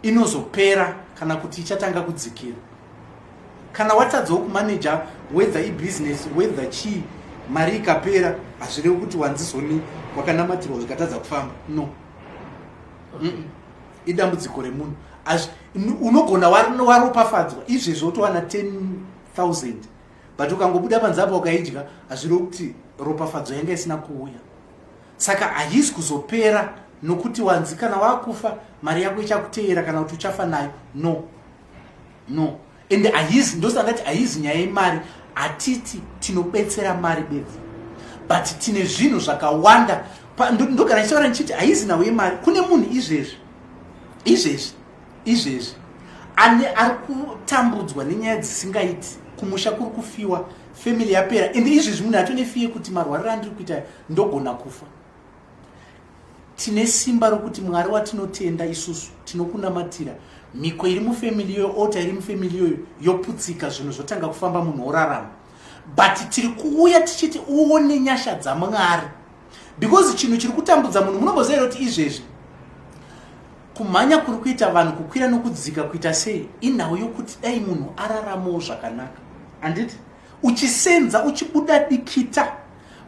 inozopera kana kuti ichatanga kudzikira. Kana watadzawo kumaneja whether ibusiness whether chii, mari ikapera hazvirevi kuti wanzizoni wakanamatirwa zvikatadza kufamba, no. Idambudziko remunhu. Unogona waropafadzwa izvezvi wotowana 10,000, but ukangobuda panze apa ukaidya hazvirevi kuti ropafadzo yanga isina kuuya. Saka haizi kuzopera nokuti wanzi kana wakufa mari yako ichakuteera kana kuti uchafa nayo, no. Ende haizi, ndosangati haizi nyaya yemari. Hatiti tinobetsera mari bedzi, but tine zvinhu zvakawanda. Ndogara ndichitaura ndichiti haizi nawo yemari. Kune munhu izvezvi ari kutambudzwa nenyaya dzisingaiti, kumusha kuri kufiwa, family yapera, ende izvezvi munhu atonefiye kuti marwariro andiri kuita ndogona kufa. Tine simba rokuti Mwari watinotenda isusu tinokunamatira, mhiko iri mufamily yoyo, ota iri mufamily yoyo yoputsika, zvinhu zvotanga kufamba, munhu orarama. But tiri kuuya tichiti uone nyasha dzaMwari, because chinhu chiri kutambudza munhu, munomboziva kuti izvezvi kumhanya kuri kuita vanhu, kukwira nokudzika kuita sei, inhau yokuti dai munhu araramawo zvakanaka, handiti? Uchisenza uchibuda dikita,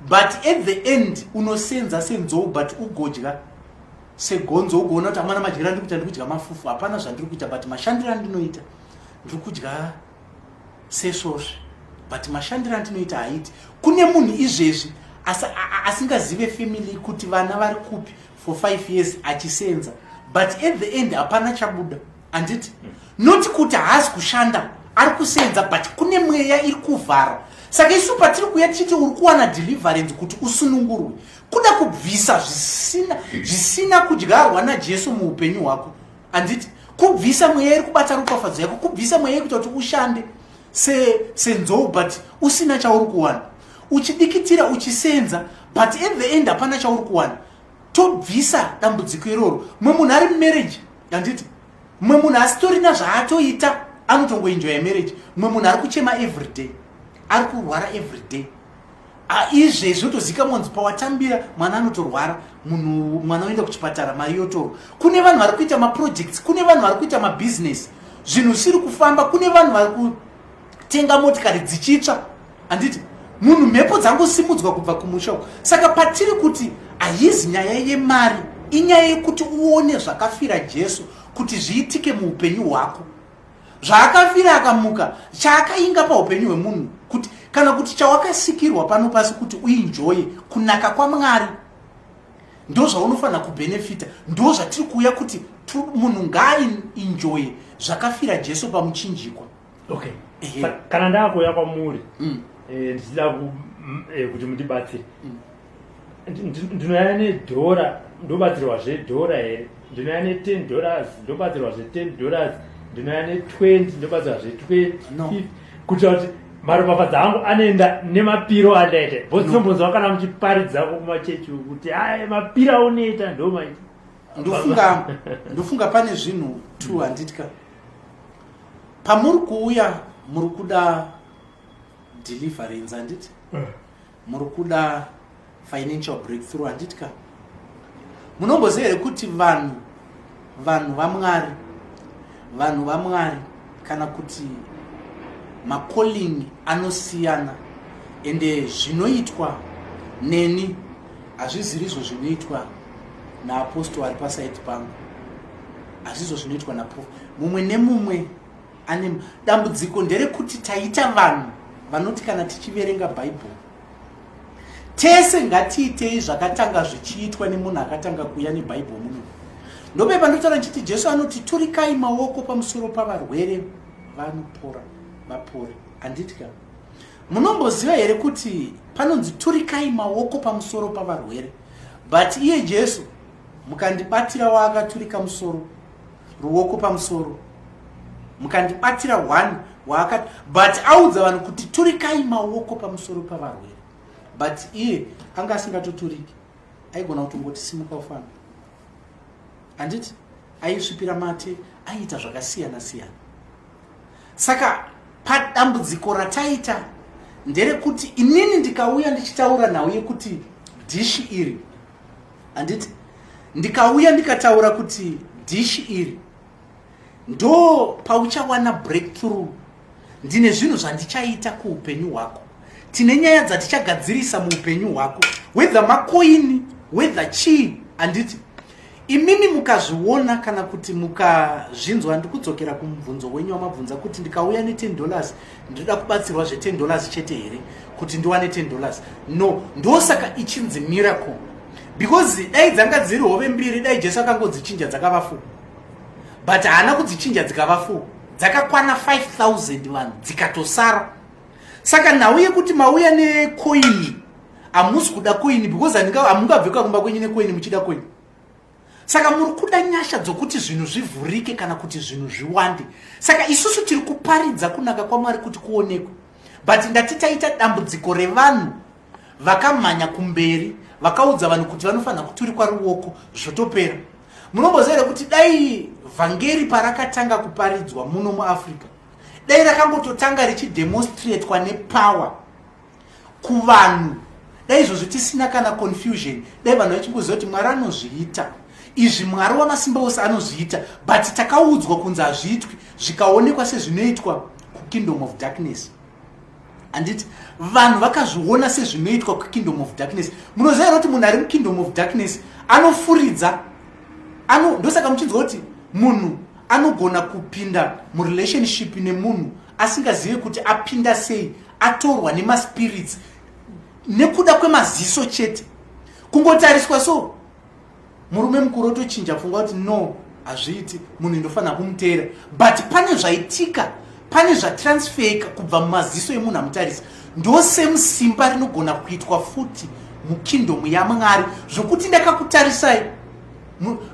but at the end unosenza senzou, but ugodya segonzo, ugoona kuti hamana madyiro andiri kuita, ndiri kudya mafufu, hapana zvandiri kuita, but mashandiro andinoita ndiri kudya sesvozve, but mashandiro andinoita haiti. Kune munhu izvezvi asingazive family kuti vana vari kupi for 5 years achisenza, but at the end hapana chabuda, handiti? Noti kuti haasi kushanda, ari kusenza, but kune mweya iri kuvhara. Saka isu patiri kuya tichiti uri kuwana deliverance kuti usunungurwe, kuda kubvisa zvisina kudyarwa naJesu muupenyu hwako, handiti? Kubvisa mweya iri kubata ropafadzo yako, kubvisa mweya iri kuti ushande senzou, but usina chauri kuwana, uchidikitira uchisenza, but at the end hapana chauri kuwana. Tobvisa dambudziko iroro. Mumwe munhu ari mumarriage, handiti? Mumwe munhu asitorina zvaatoita anotongoenjoya marriage. Mumwe munhu ari kuchema everyday, ari kurwara everyday. Izvezvi otozika mwanzi pawatambira mwana anotorwara, mwana oenda kuchipatara, mari yotorwa. Kune vanhu vari kuita maprojects, kune vanhu vari kuita mabusiness, zvinhu zvisiri kufamba, kune vanhu vari kutenga motikari dzichitsva, handiti? Munhu mhepo dzangosimudzwa kubva kumusha. Saka patiri kuti haizi nyaya yemari, inyaya yekuti uone zvakafira Jesu kuti zviitike muupenyu hwako. Zvaakafira akamuka, chaakainga paupenyu hwemunhu, kuti kana kuti chawakasikirwa pano pasi kuti uenjoye kunaka kwaMwari, ndo zvaunofanira kubenefita. Ndo zvatiri kuuya kuti munhu ngaaenjoye zvakafira Jesu pamuchinjikwa. Okay. Kana ndakuuya kwamuri ndichida kuti mundibatsire, ndinoya nedhora ndobatsirwazve dhora here, ndinoya ne$10 ndobatsirwazve $10, ndinoya ne20 ndobatsirwazve 20, kuitira kuti maropafadzo angu anoenda nemapiro andaita. Bozinombonzwa kana muchiparidza kumachechi kuti hai mapiro aunoita ndomaita. Ndofunga pane zvinhu 2 handitka. Pamuri kuuya muri kuda deliverance, handiti? Muri kuda financial breakthrough, handitka? Munomboziva here kuti vanhu vaMwari kana kuti makalling anosiyana, ende zvinoitwa neni hazviziri izvo zvinoitwa naapostoli ari pasaiti pangu, hazvizvo zvinoitwa naprofita. Mumwe nemumwe ane dambudziko nderekuti taita vanhu vanoti kana tichiverenga bhaibheri tese ngatiitei zvakatanga zvichiitwa nemunhu akatanga kuuya nebhaibheri muno. ndopepa ndotaura nchiti Jesu anoti turikai maoko pamusoro pavarwere vanopora vapore. Handiti ka munomboziva here kuti panonzi turikai maoko pamusoro pavarwere, but iye Jesu mukandibatira waakaturika musoro ruoko pamusoro, mukandibatira one waakati, but audza vanhu kuti turikai maoko pamusoro pavarwere, but iye anga asingatoturiki, aigona kutongoti simuka ufana. Handiti aisvipira mate, aiita zvakasiyana siyana. Saka padambudziko rataita nderekuti inini ndikauya ndichitaura nawe kuti dishi iri, handiti ndikauya ndikataura kuti dishi iri ndo pauchawana breakthrough. Ndine zvinhu zvandichaita kuupenyu hwako, tine nyaya dzatichagadzirisa muupenyu hwako, whether makoini whether chii. Handiti imimi mukazviona kana kuti mukazvinzwa, ndikudzokera kumubvunzo wenyu wamabvunza kuti ndikauya ne$10 ndoda kubatsirwa zve$10 chete here kuti ndiwane $10. No, ndosaka ichinzi miracle, because dai dzanga dziri hove mbiri, dai Jesu akangodzichinja dzakava 4, but haana kudzichinja dzikava 4, dzakakwana 5,000 vanhu dzikatosara. Saka nauye kuti mauya necoin, hamusi kuda coin because hamungabveka kumba kwenyu necoin muchida coin. Saka muri kuda nyasha dzokuti zvinhu zvivhurike kana kuti zvinhu zviwande. Saka isusu tiri kuparidza kunaka kwaMwari kuti kuonekwe, but ndatitaita dambudziko revanhu vakamhanya kumberi vakaudza vanhu kuti vanofanira kuturikwa ruoko zvotopera. Munomboziva kuti dai vhangeri parakatanga kuparidzwa muno muAfrica, dai rakangototanga richidemonstratwa nepower kuvanhu, dai izvozvo tisina kana confusion, dai vanhu vachimboziva kuti Mwari anozviita izvi, Mwari wamasimba ose anozviita, but takaudzwa kunzi hazviitwi zvikaonekwa sezvinoitwa kukingdom of darkness. Handiti vanhu vakazviona sezvinoitwa kukingdom of darkness. Munoziva kuti munhu ari mukingdom of darkness anofuridza, ndosaka muchinzwa kuti munhu anogona kupinda murelationship nemunhu asingazive kuti apinda sei, atorwa nemaspirits nekuda kwemaziso chete, kungotariswa so murume mukuru otochinja pfungwa kuti no, hazviiti, munhu ndofanira kumuteera, but pane zvaitika, pane zvatransferika kubva mumaziso emunhu amutarisa. Ndosemusimba rinogona kuitwa futi mukingdom yaMwari, zvokuti ndakakutarisai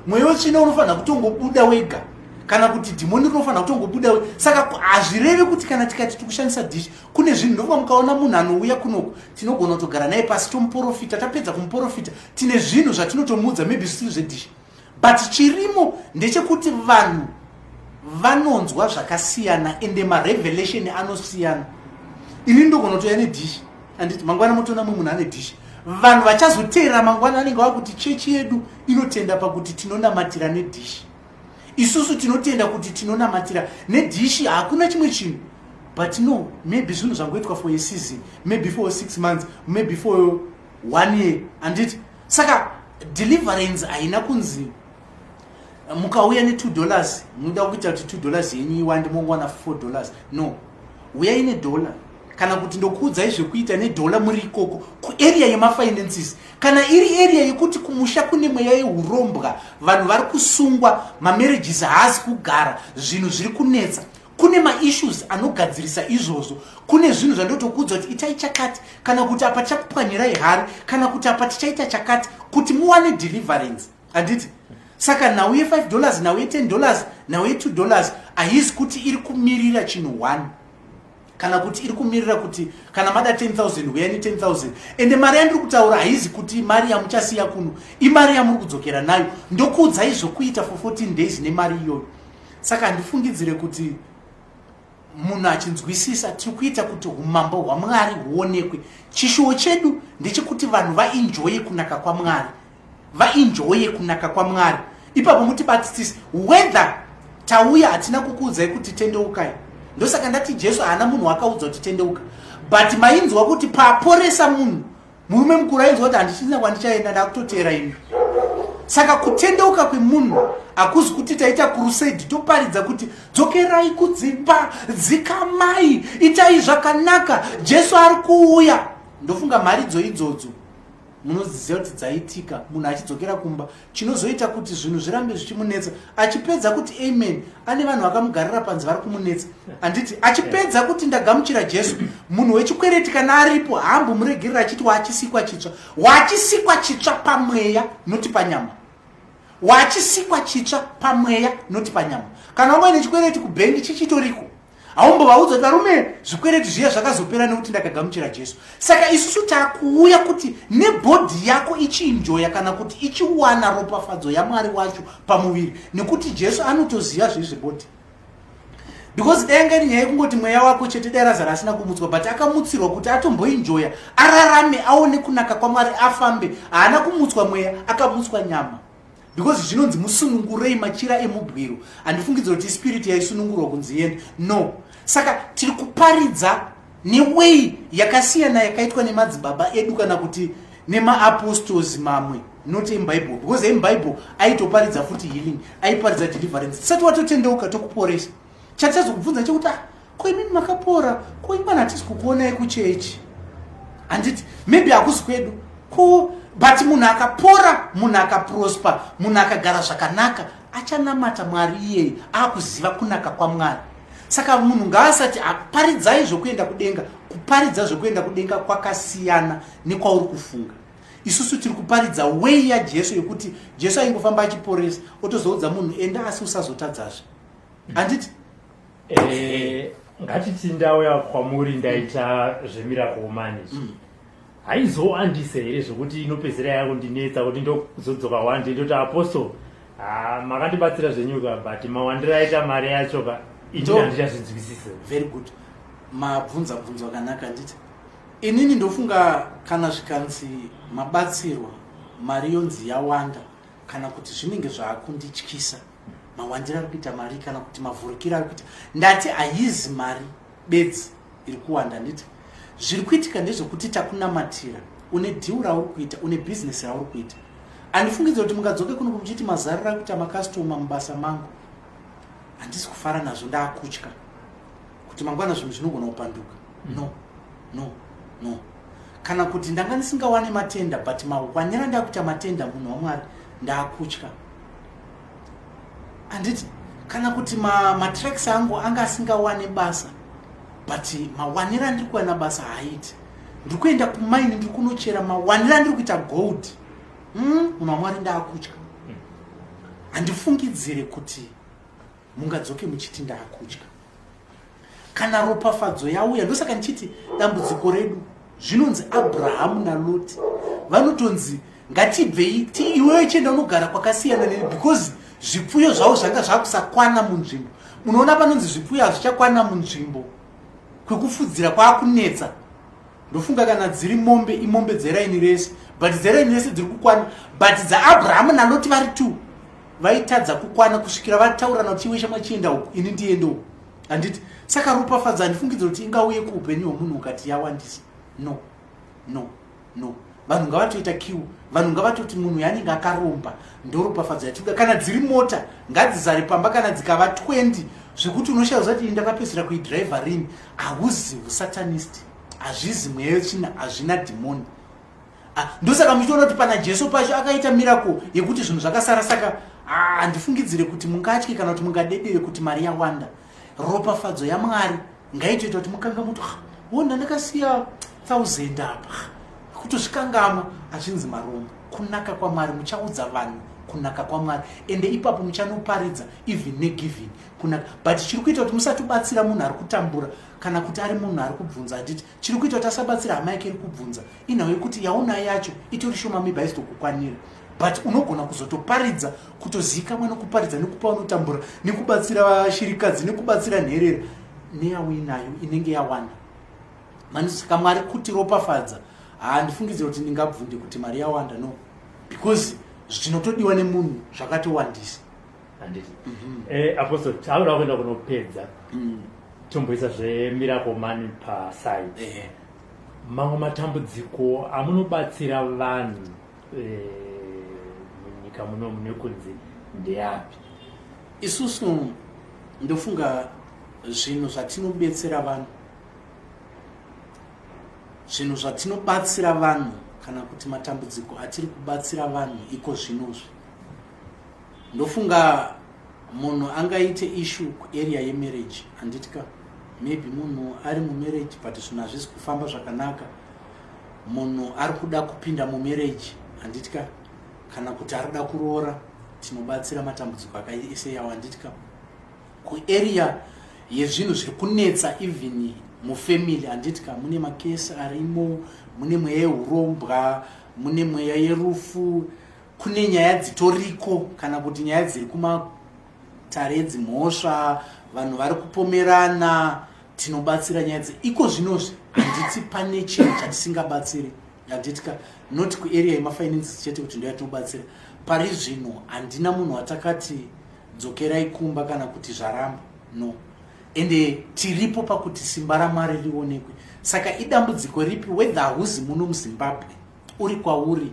mweya wetsvina unofanira kutongobuda wega, kana kuti dhimoni rinofanira kutongobuda wega. Saka hazvirevi kuti kana tikati tikushandisa dishi, kune zvinhu ndokuva mukaona munhu anouya kunoko tinogona kutogara naye pasi tomuprofita, tapedza kumuprofita tine zvinhu zvatinotomuudza maybe zvisiri zvedhishi, but chirimo ndechekuti vanhu vanonzwa zvakasiyana ende marevelation anosiyana. Ini ndogona kutoya nedhishi, handiti mangwana motoona mumwe munhu ane dhishi, vanhu vachazoteera mangwana anenge vakuti chechi yedu inotenda pakuti tinonamatira nedhishi, isusu tinotenda kuti tinonamatira nedhishi, hakuna chimwe chinhu. But no, maybe zvinhu zvangoitwa for a season, maybe for 6 months, maybe for 1 year. Handiti saka deliverance haina kunzi mukauya ne$2 munoda kuita kuti $2 yenyu iwande mongowana $4. No, uyai $1, kana kuti ndokuudzai zvekuita $1 muri ikoko kuarea yemafinances, kana iri area yekuti kumusha kune mweya yehurombwa, vanhu vari kusungwa, mamarriages haasi kugara, zvinhu zviri kunetsa, kune maissues anogadzirisa izvozvo, kune zvinhu zvandotokuudza kuti itai chakati, kana kuti apa chakupwanyirai hari, kana kuti apa tichaita chakati kuti muwane deliverance. Handiti saka nauye $5, nauye $10, nauye $2 haisi kuti iri kumirira chinhu 1, kana kuti iri kumirira kuti kana mada 10,000 uyani 10,000. Ende mari yandiri kutaura haizi kuti mari yamuchasiya kuno, imari yamuri kudzokera nayo, ndokuudzai zvokuita for 14 days nemari iyoyo. Saka ndifungidzire kuti munhu achinzwisisa tiri kuita kuti umambo hwaMwari huonekwe. Chishuwo chedu ndechekuti vanhu vaenjoye kunaka kwaMwari, vaenjoye kunaka kwaMwari. Ipapo mutibatisisi whether tauya hatina kukuudzai kuti tendeukai. Ndosaka ndati Jesu haana munhu akaudza kuti tendeuka, but mainzwa kuti paporesa munhu, murume mukuru ainzwa kuti handichisina kwandichaenda, ndakutoteera imi. Saka kutendeuka kwemunhu hakuzi kuti taita crusade toparidza kuti dzokerai kudzimba, dzikamai, itai zvakanaka, Jesu ari kuuya. Ndofunga mharidzo idzodzo munoziziva kuti dzaitika munhu achidzokera kumba chinozoita kuti zvinhu zvirambe zvichimunetsa achipedza kuti amen ane vanhu vakamugarira panze vari kumunetsa handiti achipedza kuti ndagamuchira Jesu munhu wechikwereti kana aripo haambomuregerera achiti wachisikwa chitsva wachisikwa chitsva pamweya noti panyama wachisikwa chitsva pamweya noti panyama kana wanga ine chikwereti kubhengi chichitoriko haumbovaudza kuti varume zvikwereti zviya zvakazopera nekuti ndakagamuchira Jesu. Saka isusu takuuya kuti nebhodhi yako ichinjoya kana kuti ichiwana ropafadzo yaMwari wacho pamuviri nekuti Jesu anotoziva zvezvebhodhi. Because denga nyaya yekungoti mweya wako chete dai Lazarus asina kumutswa but akamutsirwa kuti atomboinjoya ararame aone kunaka kwaMwari afambe haana kumutswa mweya akamutswa nyama. Because zvinonzi musunungurei machira emubwiro handifungidzira kuti spirit yaisunungurwa kunzi yende no. Saka tiri kuparidza neway yakasiyana yakaitwa nemadzibaba edu kana kuti nemaapostles mamwe not in Bible because in Bible aitoparidza futi healing aiparidza deliverance tisati watotendeuka tokuporesa chatichazo kubvunza chekuti ko imini makapora ko imwana hatisi kukuonai kuchechi handiti maybe hakusi kwedu ko but munhu akapora munhu akaprosper munhu akagara zvakanaka achanamata Mwari iyeye akuziva kunaka kwaMwari. Saka munhu ngaasati aparidzai zvokuenda kudenga kuparidza zvokuenda kudenga kwakasiyana nekwauri kufunga. Isusu tiri kuparidza way yaJesu yekuti Jesu aingofamba achiporesa otozoudza munhu enda asi usazotadzazve handiti ngatiti ndauya kwamuri ndaita zvemiracle manage haizowandise here zvokuti inopedzera yakundinetsa kuti ndozodzoka wande ndoti apostle makandibatsira zvenyuka but mawandiro aita mari yachoka ini handichazvinzwisisa. Very good. Mabvunza akanaka nditi inini ndofunga kana zvikanzi mabatsirwa mari yonzi yawanda kana kuti zvinenge zvaakundityisa mawandiro ari kuita mari kana kuti mavhurukiro ari kuita ndati haizi mari bedzi iri kuwanda nditi zviri kuitika ndezvekuti takunamatira une dhiu rauri kuita une bhizinesi rauri kuita handifungidza kuti mungadzoke kuno kumuchiti mazarira kuita makastoma mubasa mangu handisi kufara nazvo ndaakutya kuti mangwana zvinhu zvinogona kupanduka no kana kuti ndanga ndisingawane matenda but mawanira ndakuita matenda munhu waMwari ndaakutya handiti kana kuti matracks angu anga asingawane basa but mawanira ndiri kuwana basa haiti ndiri kuenda kumaini ndiri kunochera mawanira ndiri kuita gold munhu waMwari ndaakutya handifungidzire kuti mungadzoke muchiti ndaakutya kana ropafadzo yauya. Ndosaka ndichiti dambudziko redu zvinonzi Abrahamu naLoti vanotonzi ngatibvei iwewe chenda unogara kwakasiyana because zvipfuyo zvavo zvanga zvakusakwana munzvimbo. Unoona panonzi zvipfuyo hazvichakwana munzvimbo kwekufudzira kwaakunetsa. Ndofunga kana dziri mombe imombe dzeraini rese but dzeraini rese dziri kukwana but dzaAbrahamu naLoti vari tu vaitadza kukwana kusvikira vataurana kuti iwe chamachienda uku ini ndiende uku handiti. Saka ropafadzo handifungidzira kuti ingauye kuupenyu hwomunhu ukati yawandisa no vanhu ngavatoita kiu vanhu ngavatoti munhu yanenge akaromba ndoropafadzo yatida. Kana dziri mota ngadzizare pamba kana dzikava 20 zvekuti unoshayiwa zati ndakapedzera kuidhiraivha rini hauzi usatanist hazvizi mweya yechina hazvina dhimoni. Ndosaka muchitoona kuti pana Jesu pacho akaita miracle yekuti zvinhu zvakasara. Saka handifungidzire kuti mungatye kana kuti mungadedere kuti mari yawanda. Ropafadzo yaMwari ngaitoita kuti mukanga muti wona ndakasiya 1000 apa kutozvikangama hazvinzi marombo. Kunaka kwaMwari muchaudza vanhu kunaka kwaMwari ende ipapo muchanoparidza even negiving kunaka. But chiri kuita kuti musatobatsira munhu ari kutambura kana kuti ari munhu ari kubvunza handiti chiri kuita kuti asabatsira hama yake iri kubvunza inhau yekuti yaona yacho itori shoma maybe haizitokukwanira but unogona kuzotoparidza kutozikamwa nokuparidza nekupa unotambura nekubatsira vashirikadzi nekubatsira nherera neyawe inayo inenge yawanda. Saka Mwari kuti ropafadza handifungidzira kuti ndingabvunde kuti mari yawanda no because zvinotodiwa nemunhu zvakatowandisa handiti. Apostle tauda kuenda kunopedza tomboisa zvemiracle money paside mamwe matambudziko amunobatsira vanhu munyika muno nekunzi ndeapi? Isusu ndofunga zvinhu zvatinobetsera vanhu zvinhu zvatinobatsira vanhu kana kuti matambudziko atiri kubatsira vanhu iko zvinozvi. Ndofunga munhu angaite issue kuarea yemarriage handitika, maybe munhu ari mumarriage but zvinhu hazvisi kufamba zvakanaka, munhu ari kuda kupinda mumarriage handitika, kana kuti ari kuda kuroora, tinobatsira matambudziko akaiseyawo handitika. Kuarea yezvinhu zviri kunetsa even mufamily handitika, mune makesi arimo, mune mweya yehurombwa, mune mweya yerufu, kune nyaya dzitoriko, kana kuti nyaya dziri kumatare dzimhosva, vanhu vari kupomerana, tinobatsira nyaya iko zvinozvi. Handiti pane chinhu chatisingabatsiri handitika, not kuarea yemafinances chete kuti ndoyatinobatsira. Pari zvino handina munhu watakati dzokerai kumba kana kuti zvaramba, no. Ende tiripo pakuti simba raMwari rionekwe. Saka idambudziko ripi whether hauzi muno muZimbabwe uri kwauri,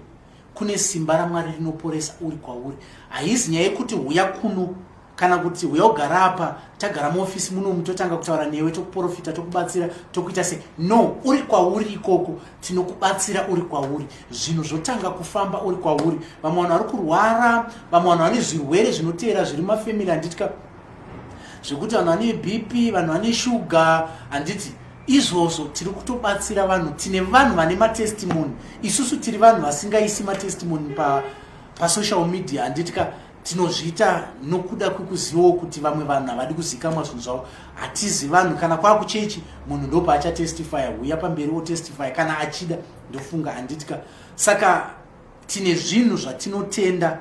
kune simba raMwari rinoporesa uri kwauri. Haizi nyaya yekuti huya kuno kana kuti huya ugara apa, tagara muofisi muno mutotanga kutaura newe, tokuprofita, tokubatsira, tokuita se. No, uri kwauri ikoko, tinokubatsira uri kwauri. Zvinhu zvotanga kufamba uri kwauri. Vamwe vanhu vari kurwara, vamwe vanhu vane zvirwere zvinoteera zviri mafamily handitika, zvekuti vanhu vane BP, vanhu vane shuga handiti. Izvozvo tiri kutobatsira vanhu. Tine vanhu vane matestimony. Isusu tiri vanhu vasingaisi matestimony pasocial media handitika, tinozviita nokuda kwekuzivawo kuti vamwe vanhu havadi kuzikamwa zvinhu zvavo. Hatizi vanhu kana kwakuchechi munhu ndopa achatestifya, huya pamberi otestify kana achida, ndofunga handitika. Saka tine zvinhu zvatinotenda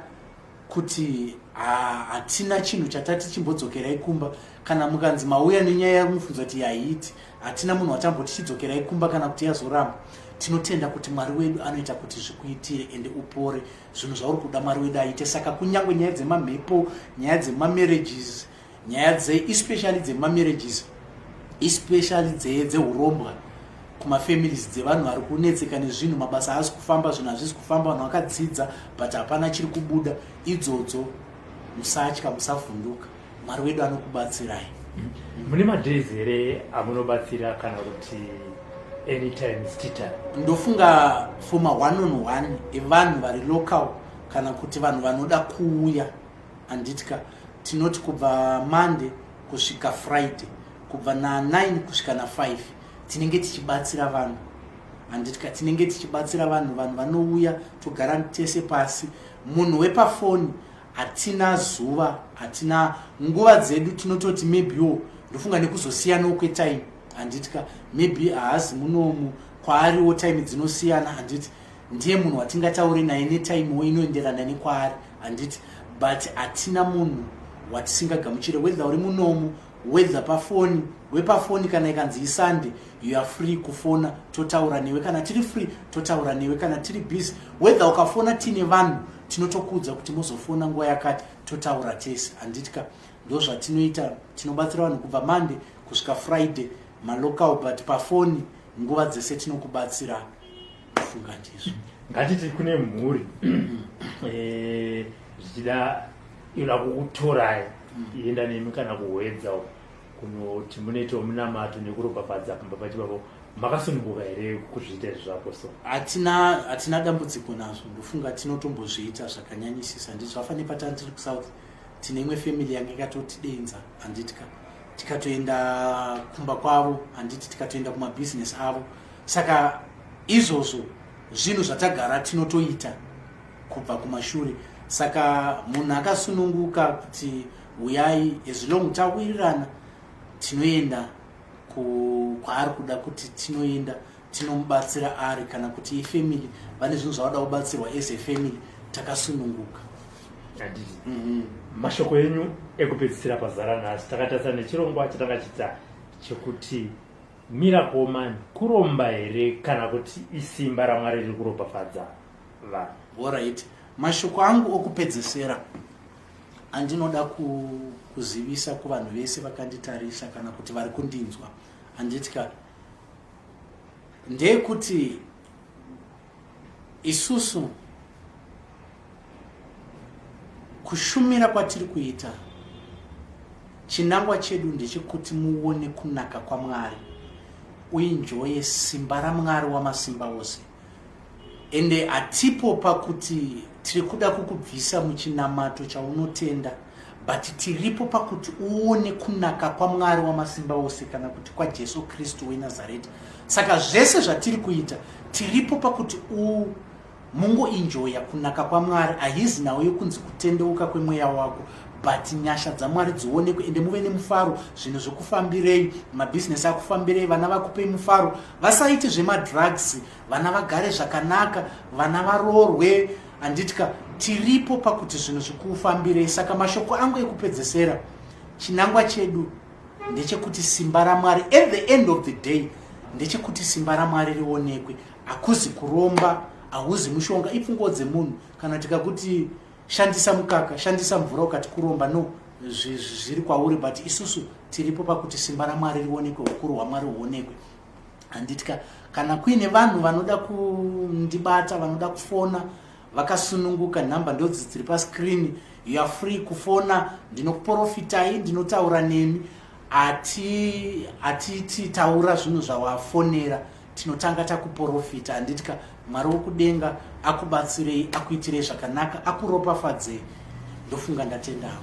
kuti hatina chinhu chatati chimbodzokerai kumba. Kana mukanzi mauya nenyaya yamufunza kuti haiiti, hatina munhu watamboti chidzokerai kumba kana kuti yazoramba. Tinotenda kuti Mwari wedu anoita kuti zvikuitire ende upore zvinhu zvauri kuda Mwari wedu aite. Saka kunyange nyaya dzemamhepo, nyaya dzemamarriages, nyaya especially dzemamarriages, especially dzehurombwa kumafamilies dzevanhu vari kunetseka nezvinhu, mabasa haasi kufamba, zvinhu hazvisi kufamba, vanhu vakadzidza but hapana chiri kubuda, idzodzo musatya, musavhunduka, Mwari wedu anokubatsirai. Mune madays here amunobatsira kana kuti anytime stita? Ndofunga for ma one-on-one evanhu vari local kana kuti vanhu vanoda kuuya handitika, tinoti kubva Monday kusvika Friday, kubva na9 kusvika na5 tinenge tichibatsira vanhu handitika, tinenge tichibatsira vanhu vanouya togara tese pasi. Munhu wepafoni hatina zuva, hatina nguva dzedu, tinototi maybe ndofunga nekuzosiyanawo kwetime handitika, maybe haazi munomu kwaariwo time dzinosiyana handiti, ndiye munhu watingataure naye netime inoenderana nekwaari handiti, but hatina munhu watisingagamuchire whether uri munomu, whether pafoni. Wepafoni kana ikanzi iSunday you are free kufona, totaura newe. Kana tiri free totaura newe, kana tiri busy, whether ukafona tine vanhu tinotokudza kuti muzofona nguva yakati, totaura tese handitika. Ndo zvatinoita, tinobatsira vanhu kubva Monday kusvika Friday malocal, but pafoni nguva dzese tinokubatsira. Kufunga ndizvo. Ngatiti kune mhuri zvichida inoda kukutorai ienda nemi kana kuhwedza kunoti munoitawo munamato nekuropafadza pamba pachivavo, makasununguka here kuzviita zvapo? So hatina dambudziko nazvo, ndofunga tinotombozviita zvakanyanyisisa. Ndizvo afanira patani tiri kuSouth, tine imwe family yange ikatotidenza handitika, tikatoenda kumba kwavo handiti, tikatoenda kumabusiness avo. Saka izvozvo zvinhu zvatagara tinotoita kubva kumashure. Saka munhu akasununguka kuti uyai, as long tawirirana tinoenda kwaari kuda kuti tinoenda, tinomubatsira ari, kana kuti ifamily vane zvinhu zvavada kubatsirwa as a family, takasununguka. Mashoko enyu ekupedzisira pazara nhasi takatarisa nechirongwa chatanga chita chekuti miracle man kuromba here kana kuti isimba raMwari riri kuropafadza vanhu. Alright, mashoko angu okupedzisira andinoda kuzivisa kuvanhu vese vakanditarisa kana kuti vari kundinzwa handitika, ndeyekuti isusu kushumira kwatiri kuita, chinangwa chedu ndechekuti muone kunaka kwaMwari, uenjoye simba raMwari wamasimba ose. ende hatipo pakuti tiri kuda kukubvisa muchinamato chaunotenda, but tiripo pakuti uone kunaka kwaMwari wamasimba ose kana kuti kwaJesu Kristu weNazareti. Saka zvese zvatiri kuita tiripo pakuti mungoenjoya kunaka kwaMwari. Haizi nawo yokunzi kutendeuka kwemweya wako, but nyasha dzaMwari dzionekwe ende muve nemufaro. Zvinhu zvokufambirei, mabhizinesi akufambirei, vana vakupei mufaro. Vasaite zvemadrugs, vana vagare zvakanaka, vana varoorwe. Handitika tiripo pakuti zvinhu zvikufambirei. Saka mashoko angu ekupedzesera, chinangwa chedu ndechekuti simba raMwari at the end of the day ndechekuti simba raMwari rionekwe. Hakuzi kuromba, hauzi mushonga, ipfungo dzemunhu. Kana tikakuti shandisa mukaka, shandisa mvura ukati kuromba, no, zviri kwauri, but isusu tiripo pakuti simba raMwari rionekwe, ukuru hwaMwari huonekwe. Handitika kana kuine vanhu vanoda kundibata, vanoda kufona, vakasununguka, nhamba ndodzi dziri pascreen, you are free kufona. Ndinokuprofitai, ndinotaura nemi. Hatiti taura zvinhu zvawafonera, tinotanga takuprofita. Handitika Mwari wokudenga akubatsirei, akuitirei zvakanaka, akuropafadzei. Ndofunga ndatendawo.